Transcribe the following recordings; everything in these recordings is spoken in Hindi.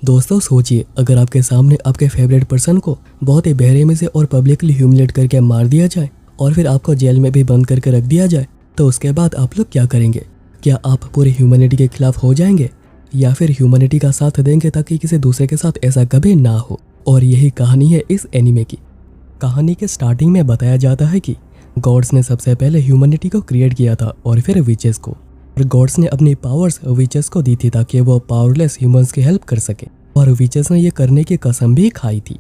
दोस्तों सोचिए, अगर आपके सामने आपके फेवरेट पर्सन को बहुत ही बेरहमी से और पब्लिकली ह्यूमिलेट करके मार दिया जाए और फिर आपको जेल में भी बंद करके रख दिया जाए, तो उसके बाद आप लोग क्या करेंगे? क्या आप पूरी ह्यूमैनिटी के खिलाफ हो जाएंगे या फिर ह्यूमैनिटी का साथ देंगे ताकि किसी दूसरे के साथ ऐसा कभी ना हो? और यही कहानी है इस एनिमे की। कहानी के स्टार्टिंग में बताया जाता है कि गॉड्स ने सबसे पहले ह्यूमैनिटी को क्रिएट किया था और फिर विचेस को। और गॉड्स ने अपनी पावर्स विचेस को दी थी ताकि वो पावरलेस ह्यूमंस की हेल्प कर सके, और विचेस ने ये करने की कसम भी खाई थी।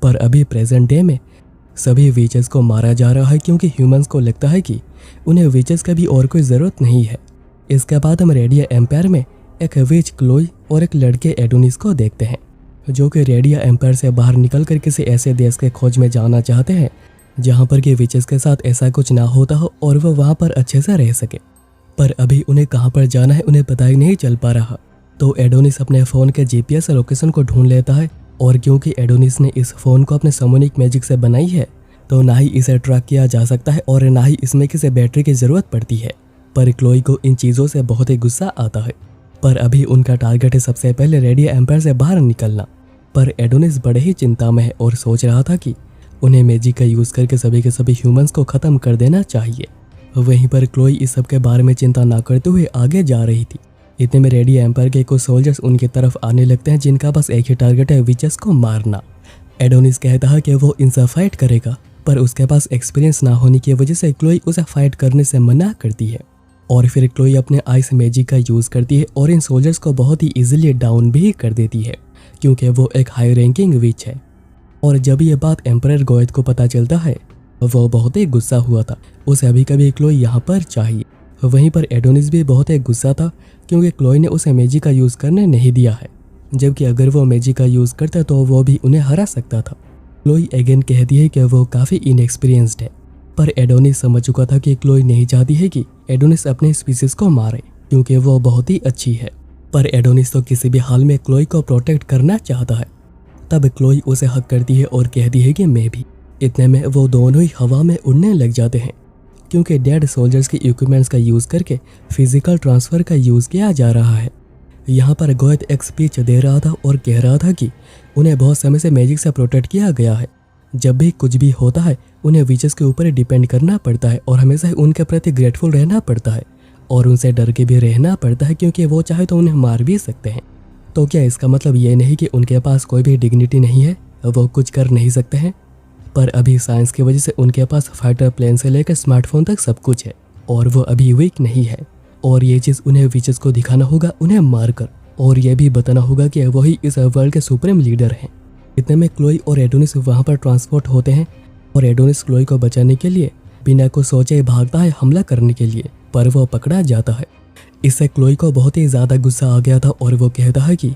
पर अभी प्रेजेंट डे में सभी विचेस को मारा जा रहा है क्योंकि ह्यूमंस को लगता है कि उन्हें विचेस का भी और कोई ज़रूरत नहीं है। इसके बाद हम रेडिया एम्पायर में एक विच क्लोई और एक लड़के एडोनिस को देखते हैं, जो कि रेडिया एम्पायर से बाहर निकल कर किसी ऐसे देश के खोज में जाना चाहते हैं जहाँ पर कि विचेस के साथ ऐसा कुछ ना होता हो और वह वहाँ पर अच्छे से रह सके। पर अभी उन्हें कहाँ पर जाना है उन्हें पता ही नहीं चल पा रहा। तो एडोनिस अपने फ़ोन के जीपीएस लोकेशन को ढूंढ लेता है, और क्योंकि एडोनिस ने इस फ़ोन को अपने समोनिक मैजिक से बनाई है तो ना ही इसे ट्रैक किया जा सकता है और ना ही इसमें किसी बैटरी की ज़रूरत पड़ती है। पर क्लोई को इन चीज़ों से बहुत ही गुस्सा आता है। पर अभी उनका टारगेट है सबसे पहले रेडिया एम्पायर से बाहर निकलना। पर एडोनिस बड़े ही चिंता में है और सोच रहा था कि उन्हें मैजिक का यूज़ करके सभी के सभी ह्यूमंस को ख़त्म कर देना चाहिए। वहीं पर क्लोई इस सब के बारे में चिंता ना करते हुए आगे जा रही थी। इतने में रेडिया एम्पायर के कुछ सोल्जर्स उनकी तरफ आने लगते हैं, जिनका बस एक ही टारगेट है, विचेस को मारना। एडोनिस कहता है कि वो इनसे फाइट करेगा, पर उसके पास एक्सपीरियंस ना होने की वजह से क्लोई उसे फाइट करने से मना करती है। और फिर क्लोई अपने आइस मैजिक का यूज़ करती है और इन सोल्जर्स को बहुत ही ईजिली डाउन भी कर देती है, क्योंकि वो एक हाई रैंकिंग विच है। और जब ये बात एम्परर गोएथ को पता चलता है, वो बहुत ही गुस्सा हुआ था। उसे अभी कभी क्लोई यहाँ पर चाहिए। वहीं पर एडोनिस भी बहुत ही गुस्सा था क्योंकि क्लोई ने उसे मैजिक का यूज़ करने नहीं दिया है, जबकि अगर वो मैजिक का यूज़ करता तो वो भी उन्हें हरा सकता था। क्लोई अगेन कहती है कि वो काफ़ी इनएक्सपीरियंस्ड है, पर एडोनिस समझ चुका था कि क्लोई नहीं चाहती है कि एडोनिस अपने स्पीसीज को मारे क्योंकि वो बहुत ही अच्छी है। पर एडोनिस तो किसी भी हाल में क्लोई को प्रोटेक्ट करना चाहता है। तब क्लोई उसे हक करती है और कहती है कि मैं भी। इतने में वो दोनों ही हवा में उड़ने लग जाते हैं क्योंकि डेड सोल्जर्स के इक्विपमेंट्स का यूज़ करके फिजिकल ट्रांसफ़र का यूज़ किया जा रहा है। यहाँ पर गोएथ एक स्पीच दे रहा था और कह रहा था कि उन्हें बहुत समय से मैजिक से प्रोटेक्ट किया गया है। जब भी कुछ भी होता है उन्हें विचेस के ऊपर डिपेंड करना पड़ता है और हमेशा ही उनके प्रति ग्रेटफुल रहना पड़ता है और उनसे डर के भी रहना पड़ता है, क्योंकि वो चाहे तो उन्हें मार भी सकते हैं। तो क्या इसका मतलब ये नहीं कि उनके पास कोई भी डिग्निटी नहीं है, वो कुछ कर नहीं सकते हैं? पर अभी साइंस की वजह से उनके पास फाइटर प्लेन से लेकर स्मार्टफोन तक सब कुछ है और वो अभी वीक नहीं है। और ये चीज़ उन्हें विचेस को दिखाना होगा, उन्हें मारकर, और यह भी बताना होगा कि वही इस वर्ल्ड के सुप्रीम लीडर हैं। इतने में क्लोई और एडोनिस वहाँ पर ट्रांसपोर्ट होते हैं और एडोनिस क्लोई को बचाने के लिए बिना कुछ सोचे भागता है हमला करने के लिए, पर वो पकड़ा जाता है। इससे क्लोई को बहुत ही ज़्यादा गुस्सा आ गया था और वो कहता है कि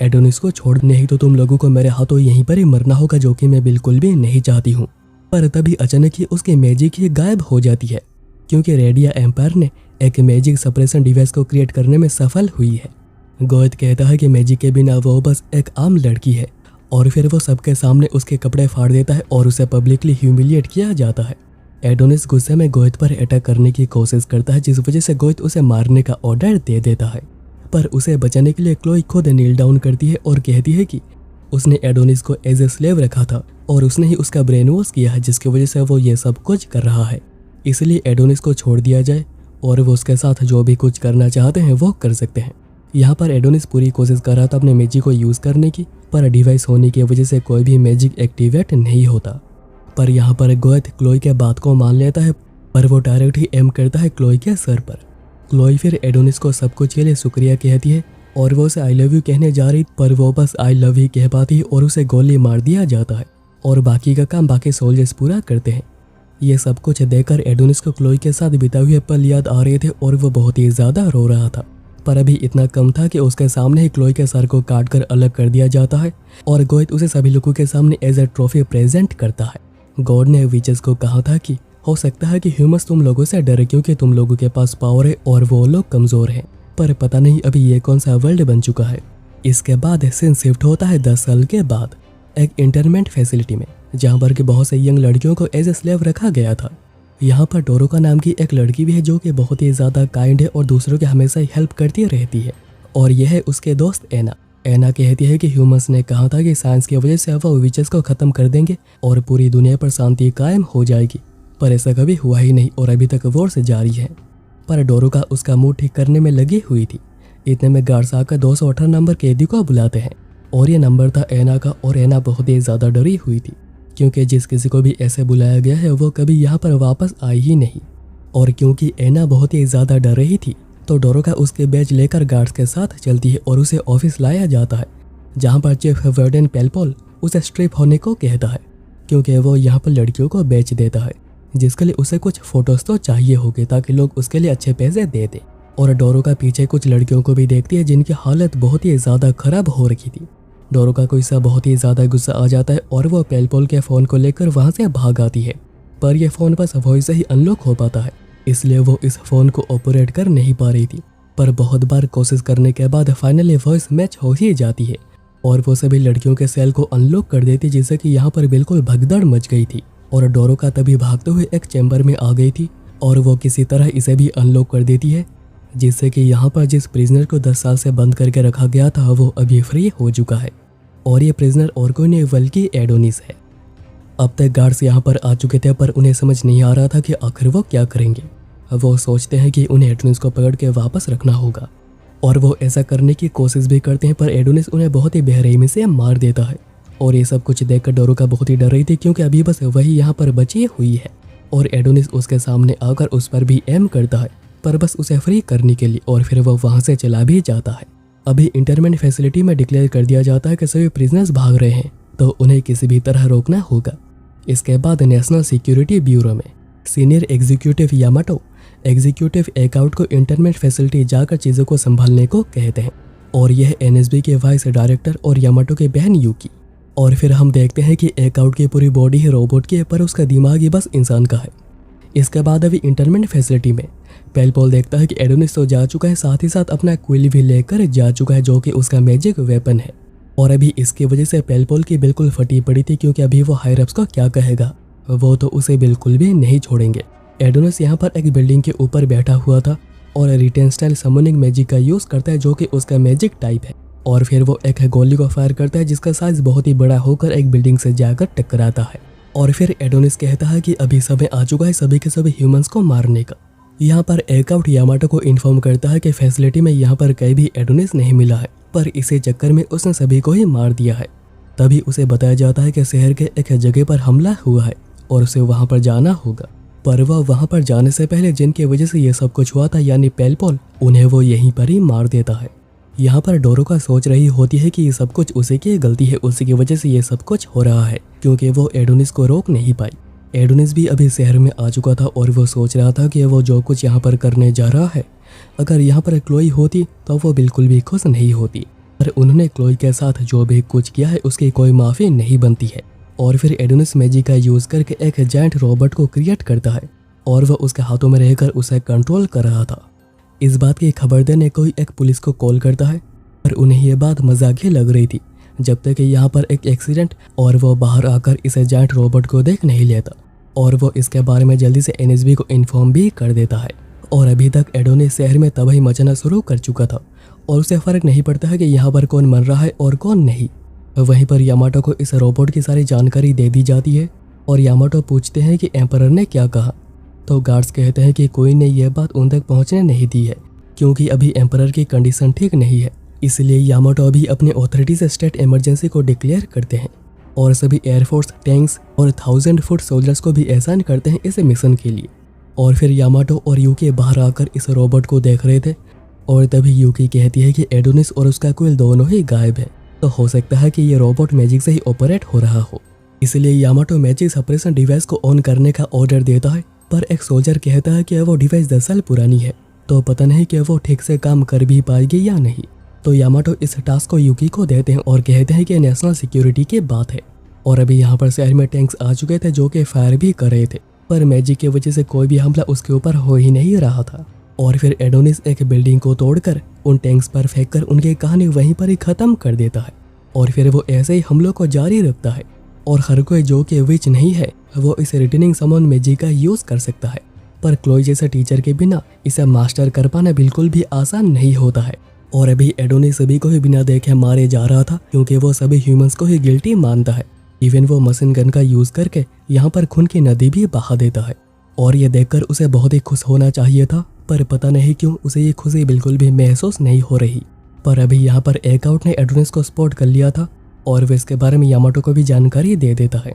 एडोनिस को छोड़, नहीं तो तुम लोगों को मेरे हाथों यहीं पर ही मरना होगा, जो कि मैं बिल्कुल भी नहीं चाहती हूँ। पर तभी अचानक ही उसकी मैजिक ही गायब हो जाती है क्योंकि रेडिया एम्पायर ने एक मैजिक सप्रेशन डिवाइस को क्रिएट करने में सफल हुई है। गोएथ कहता है कि मैजिक के बिना वो बस एक आम लड़की है, और फिर वो सबके सामने उसके कपड़े फाड़ देता है और उसे पब्लिकली ह्यूमिलिएट किया जाता है। एडोनिस गुस्से में गोएथ पर अटैक करने की कोशिश करता है, जिस वजह से गोएथ उसे मारने का ऑर्डर दे देता है। पर उसे बचाने के लिए क्लोई खुद नील डाउन करती है और कहती है कि उसने एडोनिस को एज ए स्लेव रखा था और उसने ही उसका ब्रेन वॉश किया है, जिसकी वजह से वो ये सब कुछ कर रहा है। इसलिए एडोनिस को छोड़ दिया जाए और वो उसके साथ जो भी कुछ करना चाहते हैं वो कर सकते हैं। यहाँ पर एडोनिस पूरी कोशिश कर रहा था अपने मैजिक को यूज़ करने की, पर डिवाइस होने की वजह से कोई भी मैजिक एक्टिवेट नहीं होता। पर यहाँ पर गोएथ क्लोई के बात को मान लेता है, पर वो डायरेक्ट ही एम करता है क्लोई के सर पर। क्लोई फिर एडोनिस को सब कुछ के लिए शुक्रिया कहती है और वो उसे आई लव यू कहने जा रही, पर वो बस आई लव ही कह पाती है और उसे गोली मार दिया जाता है और बाकी का काम बाकी सोल्जर्स पूरा करते हैं। ये सब कुछ देखकर एडोनिस को क्लोई के साथ बिताए हुए पल याद आ रहे थे और वो बहुत ही ज़्यादा रो रहा था। पर अभी इतना कम था कि उसके सामने ही क्लोई के सर को काट कर अलग कर दिया जाता है और गोएथ उसे सभी लोगों के सामने एज ए ट्रॉफी प्रेजेंट करता है। गॉड ने विचेस को कहा था कि हो सकता है कि ह्यूमंस तुम लोगों से डरे क्योंकि तुम लोगों के पास पावर है और वो लोग कमज़ोर हैं, पर पता नहीं अभी ये कौन सा वर्ल्ड बन चुका है। इसके बाद सीन शिफ्ट होता है 10 साल के बाद एक इंटरमेंट फैसिलिटी में, जहाँ पर कि बहुत से यंग लड़कियों को एज ए स्लेव रखा गया था। यहाँ पर टोरो नाम की एक लड़की भी है जो कि बहुत ही ज़्यादा काइंड है और दूसरों की हमेशा ही हेल्प करती रहती है, और यह है उसके दोस्त एना। एना कहती है कि ह्यूमंस ने कहा था कि साइंस की वजह से वो विचेस को खत्म कर देंगे और पूरी दुनिया पर शांति कायम हो जाएगी, पर ऐसा कभी हुआ ही नहीं और अभी तक वॉर से जारी है। पर डोरोका उसका मुंह ठीक करने में लगी हुई थी। इतने में गार्ड्स आकर 218 नंबर कैदी को बुलाते हैं और ये नंबर था एना का। और एना बहुत ही ज़्यादा डरी हुई थी क्योंकि जिस किसी को भी ऐसे बुलाया गया है वो कभी यहाँ पर वापस आई ही नहीं। और क्योंकि एना बहुत ही ज़्यादा डर रही थी तो डोरोका उसके बैज लेकर गार्ड्स के साथ चलती है और उसे ऑफिस लाया जाता है, जहाँ पर चीफ वार्डन पेलपोल उसे स्ट्रिप होने को कहता है क्योंकि वो यहाँ पर लड़कियों को बेच देता है, जिसके लिए उसे कुछ फोटोज तो चाहिए होंगे ताकि लोग उसके लिए अच्छे पैसे दे दें। और डोरोका पीछे कुछ लड़कियों को भी देखती है जिनकी हालत बहुत ही ज़्यादा खराब हो रखी थी। डोरोका को इससे बहुत ही ज़्यादा गुस्सा आ जाता है और वो पेलपोल के फ़ोन को लेकर वहाँ से भाग आती है, पर यह फ़ोन बस वॉइस से ही अनलॉक हो पाता है, इसलिए वो इस फ़ोन को ऑपरेट कर नहीं पा रही थी। पर बहुत बार कोशिश करने के बाद फाइनली वॉइस मैच हो ही जाती है और वो सभी लड़कियों के सेल को अनलॉक कर देती, जिससे कि यहाँ पर बिल्कुल भगदड़ मच गई थी। और डोरोका तभी भागते हुए एक चैम्बर में आ गई थी और वो किसी तरह इसे भी अनलॉक कर देती है, जिससे कि यहाँ पर जिस प्रिजनर को 10 साल से बंद करके रखा गया था वो अभी फ्री हो चुका है। और ये प्रिजनर और कोई नहीं बल्कि एडोनिस है। अब तक गार्ड्स यहाँ पर आ चुके थे पर उन्हें समझ नहीं आ रहा था कि आखिर वो क्या करेंगे। वो सोचते हैं कि उन्हें एडोनिस को पकड़ के वापस रखना होगा और वो ऐसा करने की कोशिश भी करते हैं, पर एडोनिस उन्हें बहुत ही बेरहमी से मार देता है। और ये सब कुछ देखकर डोरोका बहुत ही डर रही थी क्योंकि अभी बस वही यहाँ पर बची हुई है और एडोनिस उसके सामने आकर उस पर भी एम करता है, पर बस उसे फ्री करने के लिए, और फिर वो वहाँ से चला भी जाता है। अभी इंटरमेंट फैसिलिटी में डिक्लेयर कर दिया जाता है कि सभी प्रिजनर्स भाग रहे हैं तो उन्हें किसी भी तरह रोकना होगा। इसके बाद नेशनल सिक्योरिटी ब्यूरो में सीनियर एग्जीक्यूटिव यामाटो एग्जीक्यूटिव एकआउट को इंटरमेंट फैसिलिटी जाकर चीज़ों को संभालने को कहते हैं और यह एनएसबी के वाइस डायरेक्टर और यामाटो के बहन यूकी। और फिर हम देखते हैं कि एकआउट की पूरी बॉडी ही रोबोट की है पर उसका दिमाग ही बस इंसान का है। इसके बाद अभी इंटरमेंट फैसिलिटी में पेलपोल देखता है कि एडोनिस तो जा चुका है, साथ ही साथ अपना क्विल भी लेकर जा चुका है जो कि उसका मैजिक वेपन है। और अभी इसकी वजह से पेलपोल की बिल्कुल फटी पड़ी थी क्योंकि अभी वो हायरअप्स को क्या कहेगा, वो तो उसे बिल्कुल भी नहीं छोड़ेंगे। एडोनिस यहाँ पर एक बिल्डिंग के ऊपर बैठा हुआ था और रिटेन स्टाइल समनिंग मैजिक का यूज़ करता है जो कि उसका मैजिक टाइप है। और फिर वो एक गोली को फायर करता है जिसका साइज बहुत ही बड़ा होकर एक बिल्डिंग से जाकर टकराता है। और फिर एडोनिस कहता है कि अभी समय आ चुका है सभी के सभी ह्यूमंस को मारने का। यहाँ पर एकआउट यामाटो को इन्फॉर्म करता है कि फैसिलिटी में यहाँ पर कहीं भी एडोनिस नहीं मिला है, पर इसी चक्कर में उसने सभी को ही मार दिया है। तभी उसे बताया जाता है कि शहर के एक जगह पर हमला हुआ है और उसे वहाँ पर जाना होगा। पर वह वहाँ पर जाने से पहले जिनकी वजह से ये सब कुछ हुआ था यानी पेलपोल, उन्हें वो यहीं पर ही मार देता है। यहाँ पर डोरोका सोच रही होती है कि ये सब कुछ उसी की गलती है, उसी की वजह से ये सब कुछ हो रहा है क्योंकि वो एडोनिस को रोक नहीं पाई। एडोनिस भी अभी शहर में आ चुका था और वो सोच रहा था कि वो जो कुछ यहाँ पर करने जा रहा है, अगर यहाँ पर क्लोई होती तो वो बिल्कुल भी खुश नहीं होती। पर उन्होंने क्लोई के साथ जो भी कुछ किया है उसकी कोई माफ़ी नहीं बनती है। और फिर एडोनिस मैजिक का यूज़ करके एक जायंट रोबोट को क्रिएट करता है और वह उसके हाथों में रहकर उसे कंट्रोल कर रहा था। इस बात की खबर देने कोई एक पुलिस को कॉल करता है, पर उन्हें यह बात मजाकिया लग रही थी जब तक कि यहाँ पर एक एक्सीडेंट और वो बाहर आकर इसे जायंट रोबोट को देख नहीं लेता और वो इसके बारे में जल्दी से एनएसबी को इन्फॉर्म भी कर देता है। और अभी तक एडोनिस शहर में तबाही मचाना शुरू कर चुका था और उसे फ़र्क नहीं पड़ता है कि यहाँ पर कौन मर रहा है और कौन नहीं। वहीं पर यामाटो को इस रोबोट की सारी जानकारी दे दी जाती है और यामाटो पूछते हैं कि एम्परर ने क्या कहा, तो गार्ड्स कहते हैं कि कोई ने यह बात उन तक पहुँचने नहीं दी है क्योंकि अभी एम्परर की कंडीशन ठीक नहीं है। इसलिए यामाटो अभी अपने अथॉरिटी से स्टेट इमरजेंसी को डिक्लेयर करते हैं और सभी एयरफोर्स, टैंक्स और 1000 फुट सोल्जर्स को भी असाइन करते हैं इस मिशन के लिए। और फिर यामाटो और यूकी बाहर आकर इस रोबोट को देख रहे थे और तभी यूकी कहती है कि एडोनिस और उसका क्विल दोनों ही गायब है, तो हो सकता है कि ये रोबोट मैजिक से ही ऑपरेट हो रहा हो। इसलिए यामाटो मैजिक सप्रेशन डिवाइस को ऑन करने का ऑर्डर देता है, पर एक सोल्जर कहता है कि वो डिवाइस 10 साल पुरानी है तो पता नहीं कि वो ठीक से काम कर भी पाएगी या नहीं। तो यामाटो इस टास्क को यूकी को देते हैं और कहते हैं कि नेशनल सिक्योरिटी की बात है। और अभी यहाँ पर शहर में टैंक्स आ चुके थे जो कि फायर भी कर रहे थे, पर मैजिक की वजह से कोई भी हमला उसके ऊपर हो ही नहीं रहा था। और फिर एडोनिस एक बिल्डिंग को तोड़कर उन टैंक्स पर फेंककर उनकी कहानी वहीं पर ही ख़त्म कर देता है। और फिर वो ऐसे ही हमलों को जारी रखता है और हर कोई जो कि विच नहीं है वो इस रिटर्निंग समन मैजिक का यूज़ कर सकता है। पर क्लोई जैसे टीचर के बिना इसे मास्टर कर पाना बिल्कुल भी आसान नहीं होता है और अभी एडोनिस सभी को ही बिना देखे मारे जा रहा था क्योंकि वो सभी ह्यूमंस को ही गिल्टी मानता है। इवन वो मशीन गन का यूज करके यहाँ पर खून की नदी भी बहा देता है और ये देखकर उसे बहुत ही खुश होना चाहिए था, पर पता नहीं क्यों उसे ये खुशी बिल्कुल भी महसूस नहीं हो रही। पर अभी यहाँ पर एकाउट ने एडोनिस को स्पॉट कर लिया था और वे इसके बारे में यामाटो को भी जानकारी दे देता है,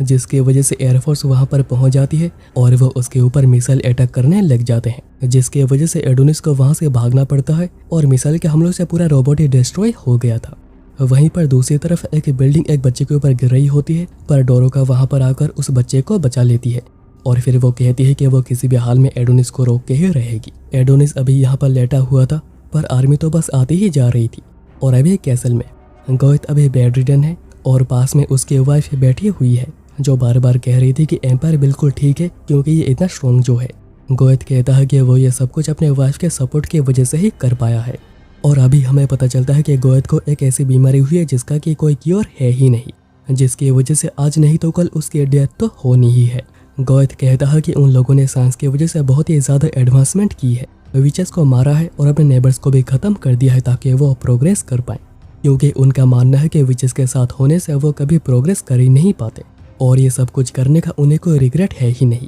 जिसकी वजह से एयरफोर्स वहां पर पहुंच जाती है और वो उसके ऊपर मिसाइल अटैक करने लग जाते हैं, जिसकी वजह से एडोनिस को वहां से भागना पड़ता है और मिसाइल के हमलों से पूरा रोबोट ही डिस्ट्रॉय हो गया था। वहीं पर दूसरी तरफ एक बिल्डिंग एक बच्चे के ऊपर गिर रही होती है, पर डोरोका वहां पर आकर उस बच्चे को बचा लेती है और फिर वो कहती है कि वो किसी भी हाल में एडोनिस को रोक के ही रहेगी। एडोनिस अभी यहाँ पर लेटा हुआ था, पर आर्मी तो बस आती ही जा रही थी। और अभी कैसल में गोएथ अभी बेड रिडन है और पास में उसकी वाइफ बैठी हुई है, जो बार बार कह रही थी कि एम्पायर बिल्कुल ठीक है क्योंकि ये इतना स्ट्रॉन्ग जो है। गोएथ कहता है कि वो ये सब कुछ अपने वाइफ के सपोर्ट की वजह से ही कर पाया है। और अभी हमें पता चलता है कि गोएथ को एक ऐसी बीमारी हुई है जिसका कि कोई क्योर है ही नहीं, जिसकी वजह से आज नहीं तो कल उसकी डेथ तो होनी ही है। गोएथ कहता है कि उन लोगों ने साइंस की वजह से बहुत ही ज़्यादा एडवांसमेंट की है, विचेस को मारा है और अपने नेबर्स को भी ख़त्म कर दिया है ताकि वो प्रोग्रेस कर पाएँ, क्योंकि उनका मानना है कि विचेस के साथ होने से वो कभी प्रोग्रेस कर ही नहीं पाते और ये सब कुछ करने का उन्हें कोई रिग्रेट है ही नहीं।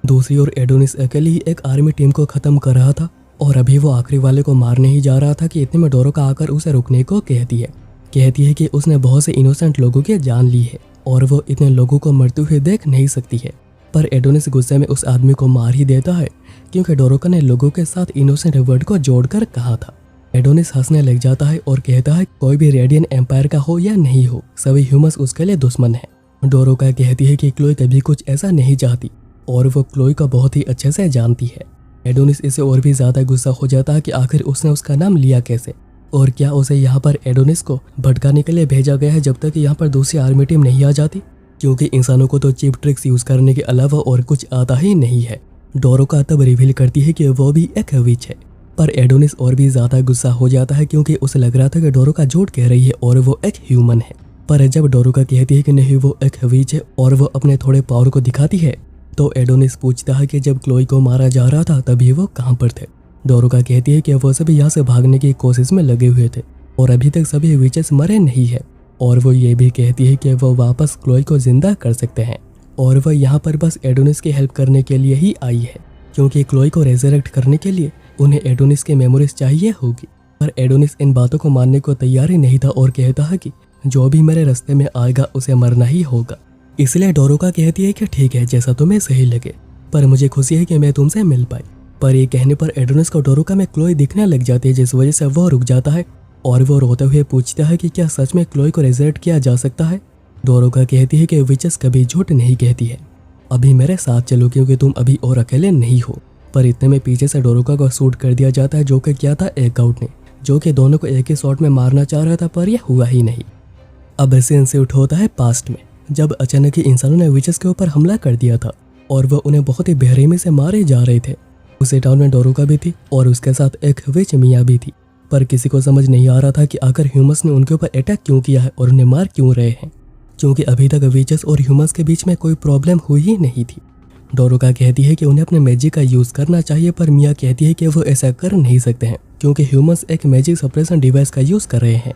दूसरी ओर एडोनिस अकेले ही एक आर्मी टीम को ख़त्म कर रहा था और अभी वो आखिरी वाले को मारने ही जा रहा था कि इतने में डोरोका आकर उसे रुकने को कहती है कि उसने बहुत से इनोसेंट लोगों की जान ली है और वो इतने लोगों को मरते हुए देख नहीं सकती है। पर एडोनिस गुस्से में उस आदमी को मार ही देता है क्योंकि डोरोका ने लोगों के साथ इनोसेंट वर्ड को जोड़कर कहा था। एडोनिस हंसने लग जाता है और कहता है कोई भी रेडियन एम्पायर का हो या नहीं हो, सभी ह्यूमंस उसके लिए दुश्मन है। डोरोका कहती है कि क्लोई कभी कुछ ऐसा नहीं चाहती और वो क्लोई को बहुत ही अच्छे से जानती है। एडोनिस इसे और भी ज्यादा गुस्सा हो जाता है कि आखिर उसने उसका नाम लिया कैसे और क्या उसे यहाँ पर एडोनिस को भटकाने के लिए भेजा गया है जब तक यहाँ पर दूसरी आर्मी टीम नहीं आ जाती, क्योंकि इंसानों को तो चीप ट्रिक्स यूज करने के अलावा और कुछ आता ही नहीं है। डोरोका तब रिवील करती है कि वो भी एक विच है, पर एडोनिस और भी ज्यादा गुस्सा हो जाता है क्योंकि उसे लग रहा था कि डोरोका झूठ कह रही है और वो एक ह्यूमन है। पर जब डोरोका कहती है कि नहीं वो एक विच है और वो अपने थोड़े पावर को दिखाती है, तो एडोनिस पूछता है कि जब क्लोई को मारा जा रहा था तभी वो कहाँ पर थे। डोरोका कहती है कि वो सभी यहाँ से भागने की कोशिश में लगे हुए थे और अभी तक सभी विचेस मरे नहीं है, और वो ये भी कहती है कि वो वापस क्लोई को जिंदा कर सकते हैं और वह यहाँ पर बस एडोनिस की हेल्प करने के लिए ही आई है, क्योंकि क्लोई को रेजरेक्ट करने के लिए उन्हें एडोनिस की मेमोरीज चाहिए होगी। पर एडोनिस इन बातों को मानने को तैयार ही नहीं था और कहता है कि जो भी मेरे रास्ते में आएगा उसे मरना ही होगा। इसलिए डोरोका कहती है कि ठीक है, जैसा तुम्हें सही लगे, पर मुझे खुशी है कि मैं तुमसे मिल पाई। पर ये कहने पर एडोनिस को डोरोका में क्लोई दिखने लग जाती है, जिस वजह से वो रुक जाता है और वो रोते हुए पूछता है कि क्या सच में क्लोई को रेजरेक्ट किया जा सकता है। डोरोका कहती है कि विचेस कभी झूठ नहीं कहती है, अभी मेरे साथ चलो क्योंकि तुम अभी और अकेले नहीं हो। पर इतने में पीछे से डोरोका को शूट कर दिया जाता है, जो कि क्या था एकाउट ने, जो कि दोनों को एक ही शॉट में मारना चाह रहा था, पर यह हुआ ही नहीं। अब सीन शिफ्ट होता है पास्ट में, जब अचानक ही इंसानों ने विचेस के ऊपर हमला कर दिया था और वह उन्हें बहुत ही बेरहमी से मारे जा रहे थे। उसी टाउन में डोरोका भी थी और उसके साथ एक विच मिया भी थी, पर किसी को समझ नहीं आ रहा था कि आखिर ह्यूमंस ने उनके ऊपर अटैक क्यों किया है और उन्हें मार क्यों रहे हैं, क्योंकि अभी तक विचेस और ह्यूमंस के बीच में कोई प्रॉब्लम हुई ही नहीं थी। डोरोका कहती है कि उन्हें अपने मैजिक का यूज करना चाहिए, पर मिया कहती है कि वो ऐसा कर नहीं सकते हैं क्योंकि ह्यूमंस एक मैजिक सप्रेशन डिवाइस का यूज कर रहे हैं।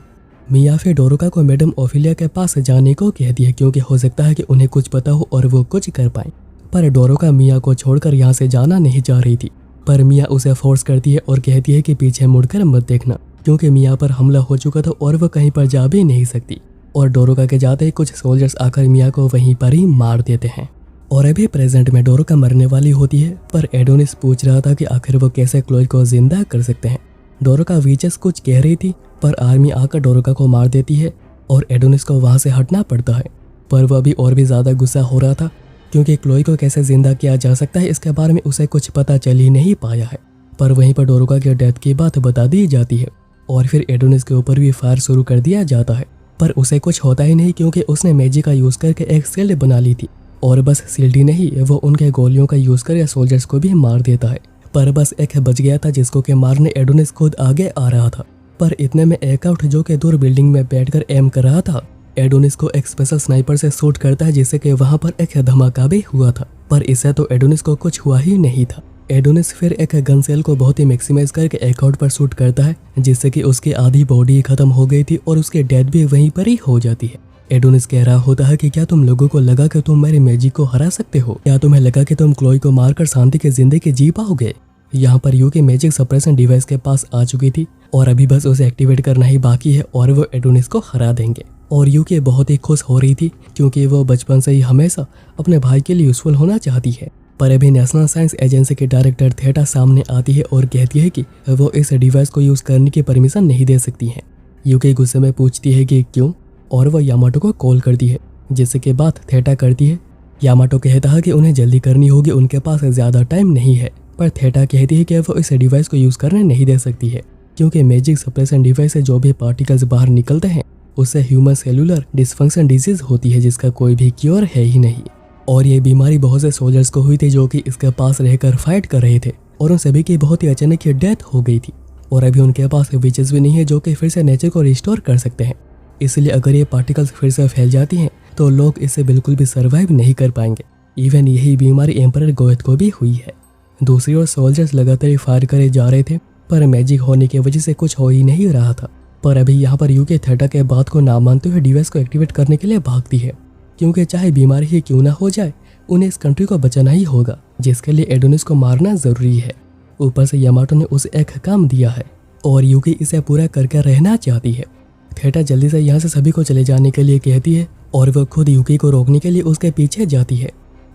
मिया फिर डोरोका को मैडम ओफिलिया के पास जाने को कहती है, क्योंकि हो सकता है कि उन्हें कुछ पता हो और वो कुछ कर पाए। पर डोरोका मिया को छोड़कर यहाँ से जाना नहीं जा रही थी, पर मिया उसे फोर्स करती है और कहती है कि पीछे मुड़कर मत देखना, क्योंकि मिया पर हमला हो चुका था और वह कहीं पर जा भी नहीं सकती। और डोरोका के जाते ही कुछ सोल्जर्स आकर मिया को वहीं पर ही मार देते हैं। और अभी प्रेजेंट में डोरोका मरने वाली होती है, पर एडोनिस पूछ रहा था कि आखिर वो कैसे क्लोई को जिंदा कर सकते हैं। डोरोका विचेस कुछ कह रही थी, पर आर्मी आकर डोरोका को मार देती है और एडोनिस को वहां से हटना पड़ता है। पर वह अभी और भी ज्यादा गुस्सा हो रहा था, क्योंकि क्लोई को कैसे जिंदा किया जा सकता है इसके बारे में उसे कुछ पता चल ही नहीं पाया है। पर वहीं पर डोरोका की डेथ की बात बता दी जाती है और फिर एडोनिस के ऊपर भी फायर शुरू कर दिया जाता है, पर उसे कुछ होता ही नहीं क्योंकि उसने मैजिक का यूज करके एक शील्ड बना ली थी। और बस शील्ड ही नहीं, वो उनके गोलियों का यूज कर सोल्जर्स को भी मार देता है। पर बस एक बच गया था जिसको कि मारने एडोनिस खुद आगे आ रहा था। पर इतने में एकाउट, जो कि दूर बिल्डिंग में बैठकर एम कर रहा था, एडोनिस को एक स्पेशल स्नाइपर से शूट करता है, जिससे कि वहां पर एक धमाका भी हुआ था। पर इससे तो एडोनिस को कुछ हुआ ही नहीं था। एडोनिस फिर एक गन सेल को बहुत ही मैक्सिमाइज करके एकआउट पर शूट करता है, जिससे कि उसकी आधी बॉडी खत्म हो गई थी और उसकी डेथ भी वहीं पर ही हो जाती है। एडोनिस कह रहा होता है कि क्या तुम लोगों को लगा कि तुम मेरे मैजिक को हरा सकते हो? क्या तुम्हें लगा कि तुम क्लोई को मारकर शांति की जिंदगी जी पाओगे? यहाँ पर यू के मैजिक सप्रेशन डिवाइस के पास आ चुकी थी और अभी बस उसे एक्टिवेट करना ही बाकी है और वो एडोनिस को हरा देंगे। और यू के बहुत ही खुश हो रही थी क्योंकि वो बचपन से ही हमेशा अपने भाई के लिए यूजफुल होना चाहती है। पर अभी नेशनल साइंस एजेंसी के डायरेक्टर थेटा सामने आती है और कहती है कि वो इस डिवाइस को यूज करने की परमिशन नहीं दे सकती है। यूके गुस्से में पूछती है कि क्यों, और वह यामाटो को कॉल करती है, जिससे कि बात थेटा करती है। यामाटो कहता है कि उन्हें जल्दी करनी होगी, उनके पास ज़्यादा टाइम नहीं है। पर थेटा कहती है कि वो इस डिवाइस को यूज़ करने नहीं दे सकती है क्योंकि मैजिक सप्रेशन डिवाइस से जो भी पार्टिकल्स बाहर निकलते हैं उससे ह्यूमन सेलुलर डिसफंक्शन डिजीज होती है, जिसका कोई भी क्योर है ही नहीं। और ये बीमारी बहुत से सोल्जर्स को हुई थी जो कि इसके पास रहकर फाइट कर रहे थे और उन सभी की बहुत ही अचानक ही डेथ हो गई थी। और अभी उनके पास विचेस भी नहीं है जो कि फिर से नेचर को रिस्टोर कर सकते हैं। इसलिए अगर ये पार्टिकल्स फिर से फैल जाती हैं तो लोग इससे बिल्कुल भी सर्वाइव नहीं कर पाएंगे। इवन यही बीमारी एम्परर गोएथ को भी हुई है। दूसरी ओर सोल्जर्स लगातार फायर करे जा रहे थे पर मैजिक होने की वजह से कुछ हो ही नहीं रहा था। पर अभी यहाँ पर यूके थेटा के बात को ना मानते हुए डिवाइस को एक्टिवेट करने के लिए भागती है क्योंकि चाहे बीमारी ही क्यों ना हो जाए उन्हें इस कंट्री को बचाना ही होगा, जिसके लिए एडोनिस को मारना जरूरी है। ऊपर से यामाटो ने उसे एक काम दिया है और यूकी इसे पूरा करके रहना चाहती है। थेटा जल्दी से यहाँ से सभी को चले जाने के लिए कहती है और वह खुद यूकी को रोकने के लिए उसके पीछे जाती है।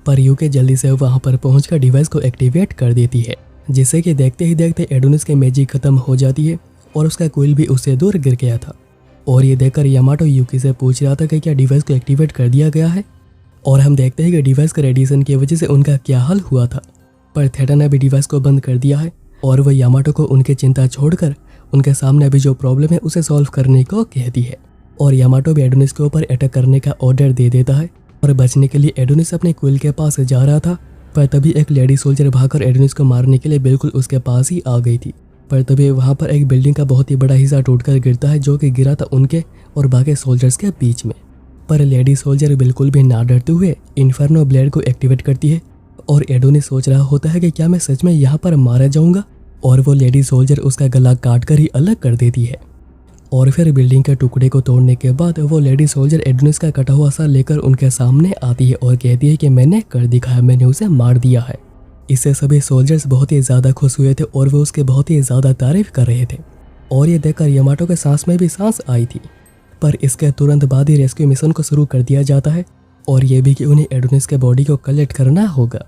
पर यूके जल्दी से वहाँ पर पहुँचकर डिवाइस को एक्टिवेट कर देती है, जिससे कि देखते ही देखते एडोनिस की मैजिक खत्म हो जाती है और उसका कोयल भी उससे दूर गिर गया था। और ये देखकर यामाटो यूकी से पूछ रहा था कि क्या डिवाइस को एक्टिवेट कर दिया गया है। और हम देखते हैं कि डिवाइस के रेडिएशन की वजह से उनका क्या हाल हुआ था। पर थेटा ने भी डिवाइस को बंद कर दिया है और वह यामाटो को उनकी चिंता छोड़कर उनके सामने अभी जो प्रॉब्लम है उसे सॉल्व करने को कहती है। और यामाटो भी एडोनिस के ऊपर अटैक करने का ऑर्डर दे देता है। और बचने के लिए एडोनिस अपने क्विल के पास जा रहा था, पर तभी एक लेडी सोल्जर भागकर एडोनिस को मारने के लिए बिल्कुल उसके पास ही आ गई थी। पर तभी वहाँ पर एक बिल्डिंग का बहुत ही बड़ा हिस्सा टूटकर गिरता है जो कि गिरा था उनके और बाकी सोल्जर्स के बीच में। पर लेडी सोल्जर बिल्कुल भी ना डरते हुए इन्फर्नो ब्लेड को एक्टिवेट करती है और एडोनिस सोच रहा होता है कि क्या मैं सच में यहाँ पर मारा जाऊँगा, और वो लेडी सोल्जर उसका गला काट कर ही अलग कर देती है। और फिर बिल्डिंग के टुकड़े को तोड़ने के बाद वो लेडी सोल्जर एडोनिस का कटा हुआ सर लेकर उनके सामने आती है और कहती है कि मैंने कर दिखाया, मैंने उसे मार दिया है। इससे सभी सोल्जर्स बहुत ही ज़्यादा खुश हुए थे और वो उसके बहुत ही ज़्यादा तारीफ कर रहे थे। और ये देखकर यामाटो के सांस में भी सांस आई थी। पर इसके तुरंत बाद ही रेस्क्यू मिशन को शुरू कर दिया जाता है और ये भी कि उन्हें एडोनिस के बॉडी को कलेक्ट करना होगा।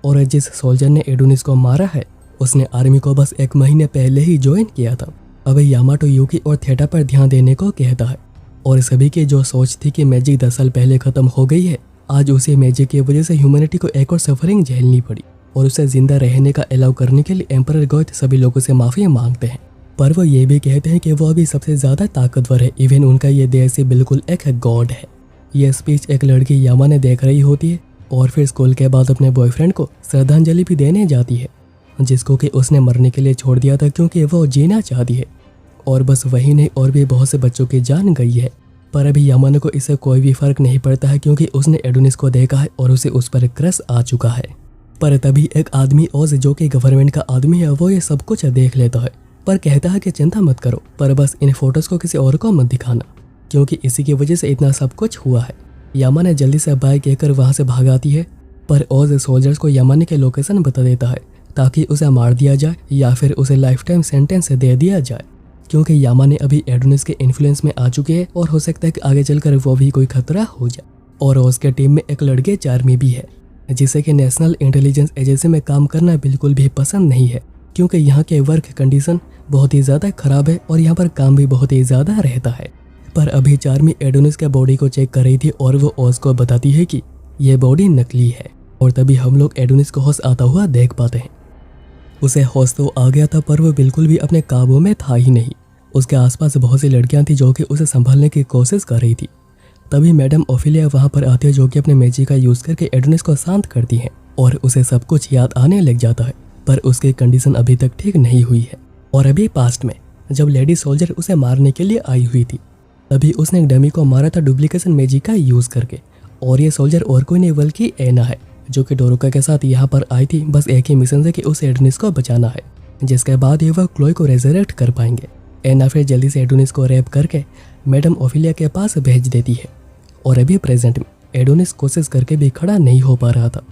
और जिस सोल्जर ने एडोनिस को मारा है उसने आर्मी को बस 1 महीने पहले ही ज्वाइन किया था। अब यामाटो यूकी और थेटा पर ध्यान देने को कहता है और सभी की जो सोच थी कि मैजिक 10 साल पहले खत्म हो गई है, आज उसी मैजिक की वजह से ह्यूमैनिटी को एक और सफरिंग झेलनी पड़ी और उसे जिंदा रहने का अलाउ करने के लिए एम्परर गोएथ सभी लोगों से माफी मांगते हैं। पर वो ये भी कहते हैं कि वो अभी सबसे ज्यादा ताकतवर है, इवन उनका ये देश से बिल्कुल एक गॉड है। ये स्पीच एक लड़की यामा ने देख रही होती है और फिर स्कूल के बाद अपने बॉयफ्रेंड को श्रद्धांजलि भी देने जाती है, जिसको कि उसने मरने के लिए छोड़ दिया था क्योंकि वो जीना चाहती है। और बस वही नहीं, और भी बहुत से बच्चों की जान गई है। पर अभी यामानो को इससे कोई भी फर्क नहीं पड़ता है क्योंकि उसने एडोनिस को देखा है और उसे उस पर क्रश आ चुका है। पर तभी एक आदमी ओज जो कि गवर्नमेंट का आदमी है वो ये सब कुछ देख लेता है, पर कहता है कि चिंता मत करो, पर बस इन फोटोज को किसी और को मत दिखाना क्योंकि इसी की वजह से इतना सब कुछ हुआ है। यामा ने जल्दी से बाय कहकर वहां से भाग आती है, पर ओज सोल्जर्स को यामाने के लोकेशन बता देता है ताकि उसे मार दिया जाए या फिर उसे लाइफ टाइम सेंटेंस दे दिया जाए क्योंकि यामा ने अभी एडोनिस के इन्फ्लुएंस में आ चुके हैं और हो सकता है कि आगे चलकर वो भी कोई खतरा हो जाए। और ओज के टीम में एक लड़के चार्मी भी है जिसे कि नेशनल इंटेलिजेंस एजेंसी में काम करना बिल्कुल भी पसंद नहीं है क्योंकि यहाँ के वर्क कंडीशन बहुत ही ज़्यादा खराब है और यहाँ पर काम भी बहुत ही ज़्यादा रहता है। पर अभी चार्मी एडोनिस के बॉडी को चेक कर रही थी और वो ओज को बताती है कि ये बॉडी नकली है। और तभी हम लोग एडोनिस को होश आता हुआ देख पाते हैं। उसे होश तो आ गया था पर वो बिल्कुल भी अपने काबू में था ही नहीं। उसके आसपास बहुत सी लड़कियां थी जो कि उसे संभालने की कोशिश कर रही थी। तभी मैडम ओफिलिया वहां पर आती है जो कि अपने मैजिक का यूज करके एडोनिस को शांत करती है और उसे सब कुछ याद आने लग जाता है, पर उसकी कंडीशन अभी तक ठीक नहीं हुई है। और अभी पास्ट में जब लेडी सोल्जर उसे मारने के लिए आई हुई थी तभी उसने एक डमी को मारा था डुप्लीकेशन मैजिक का यूज करके। और ये सोल्जर और कोई नहीं बल्कि एना है जो कि डोरोका के साथ यहाँ पर आई थी बस एक ही मिशन से कि उस एडोनिस को बचाना है, जिसके बाद ही वह क्लोई को रेजरेक्ट कर पाएंगे। एना फिर जल्दी से एडोनिस को रैप करके मैडम ओफिलिया के पास भेज देती है और अभी प्रेजेंट में एडोनिस कोशिश करके भी खड़ा नहीं हो पा रहा था।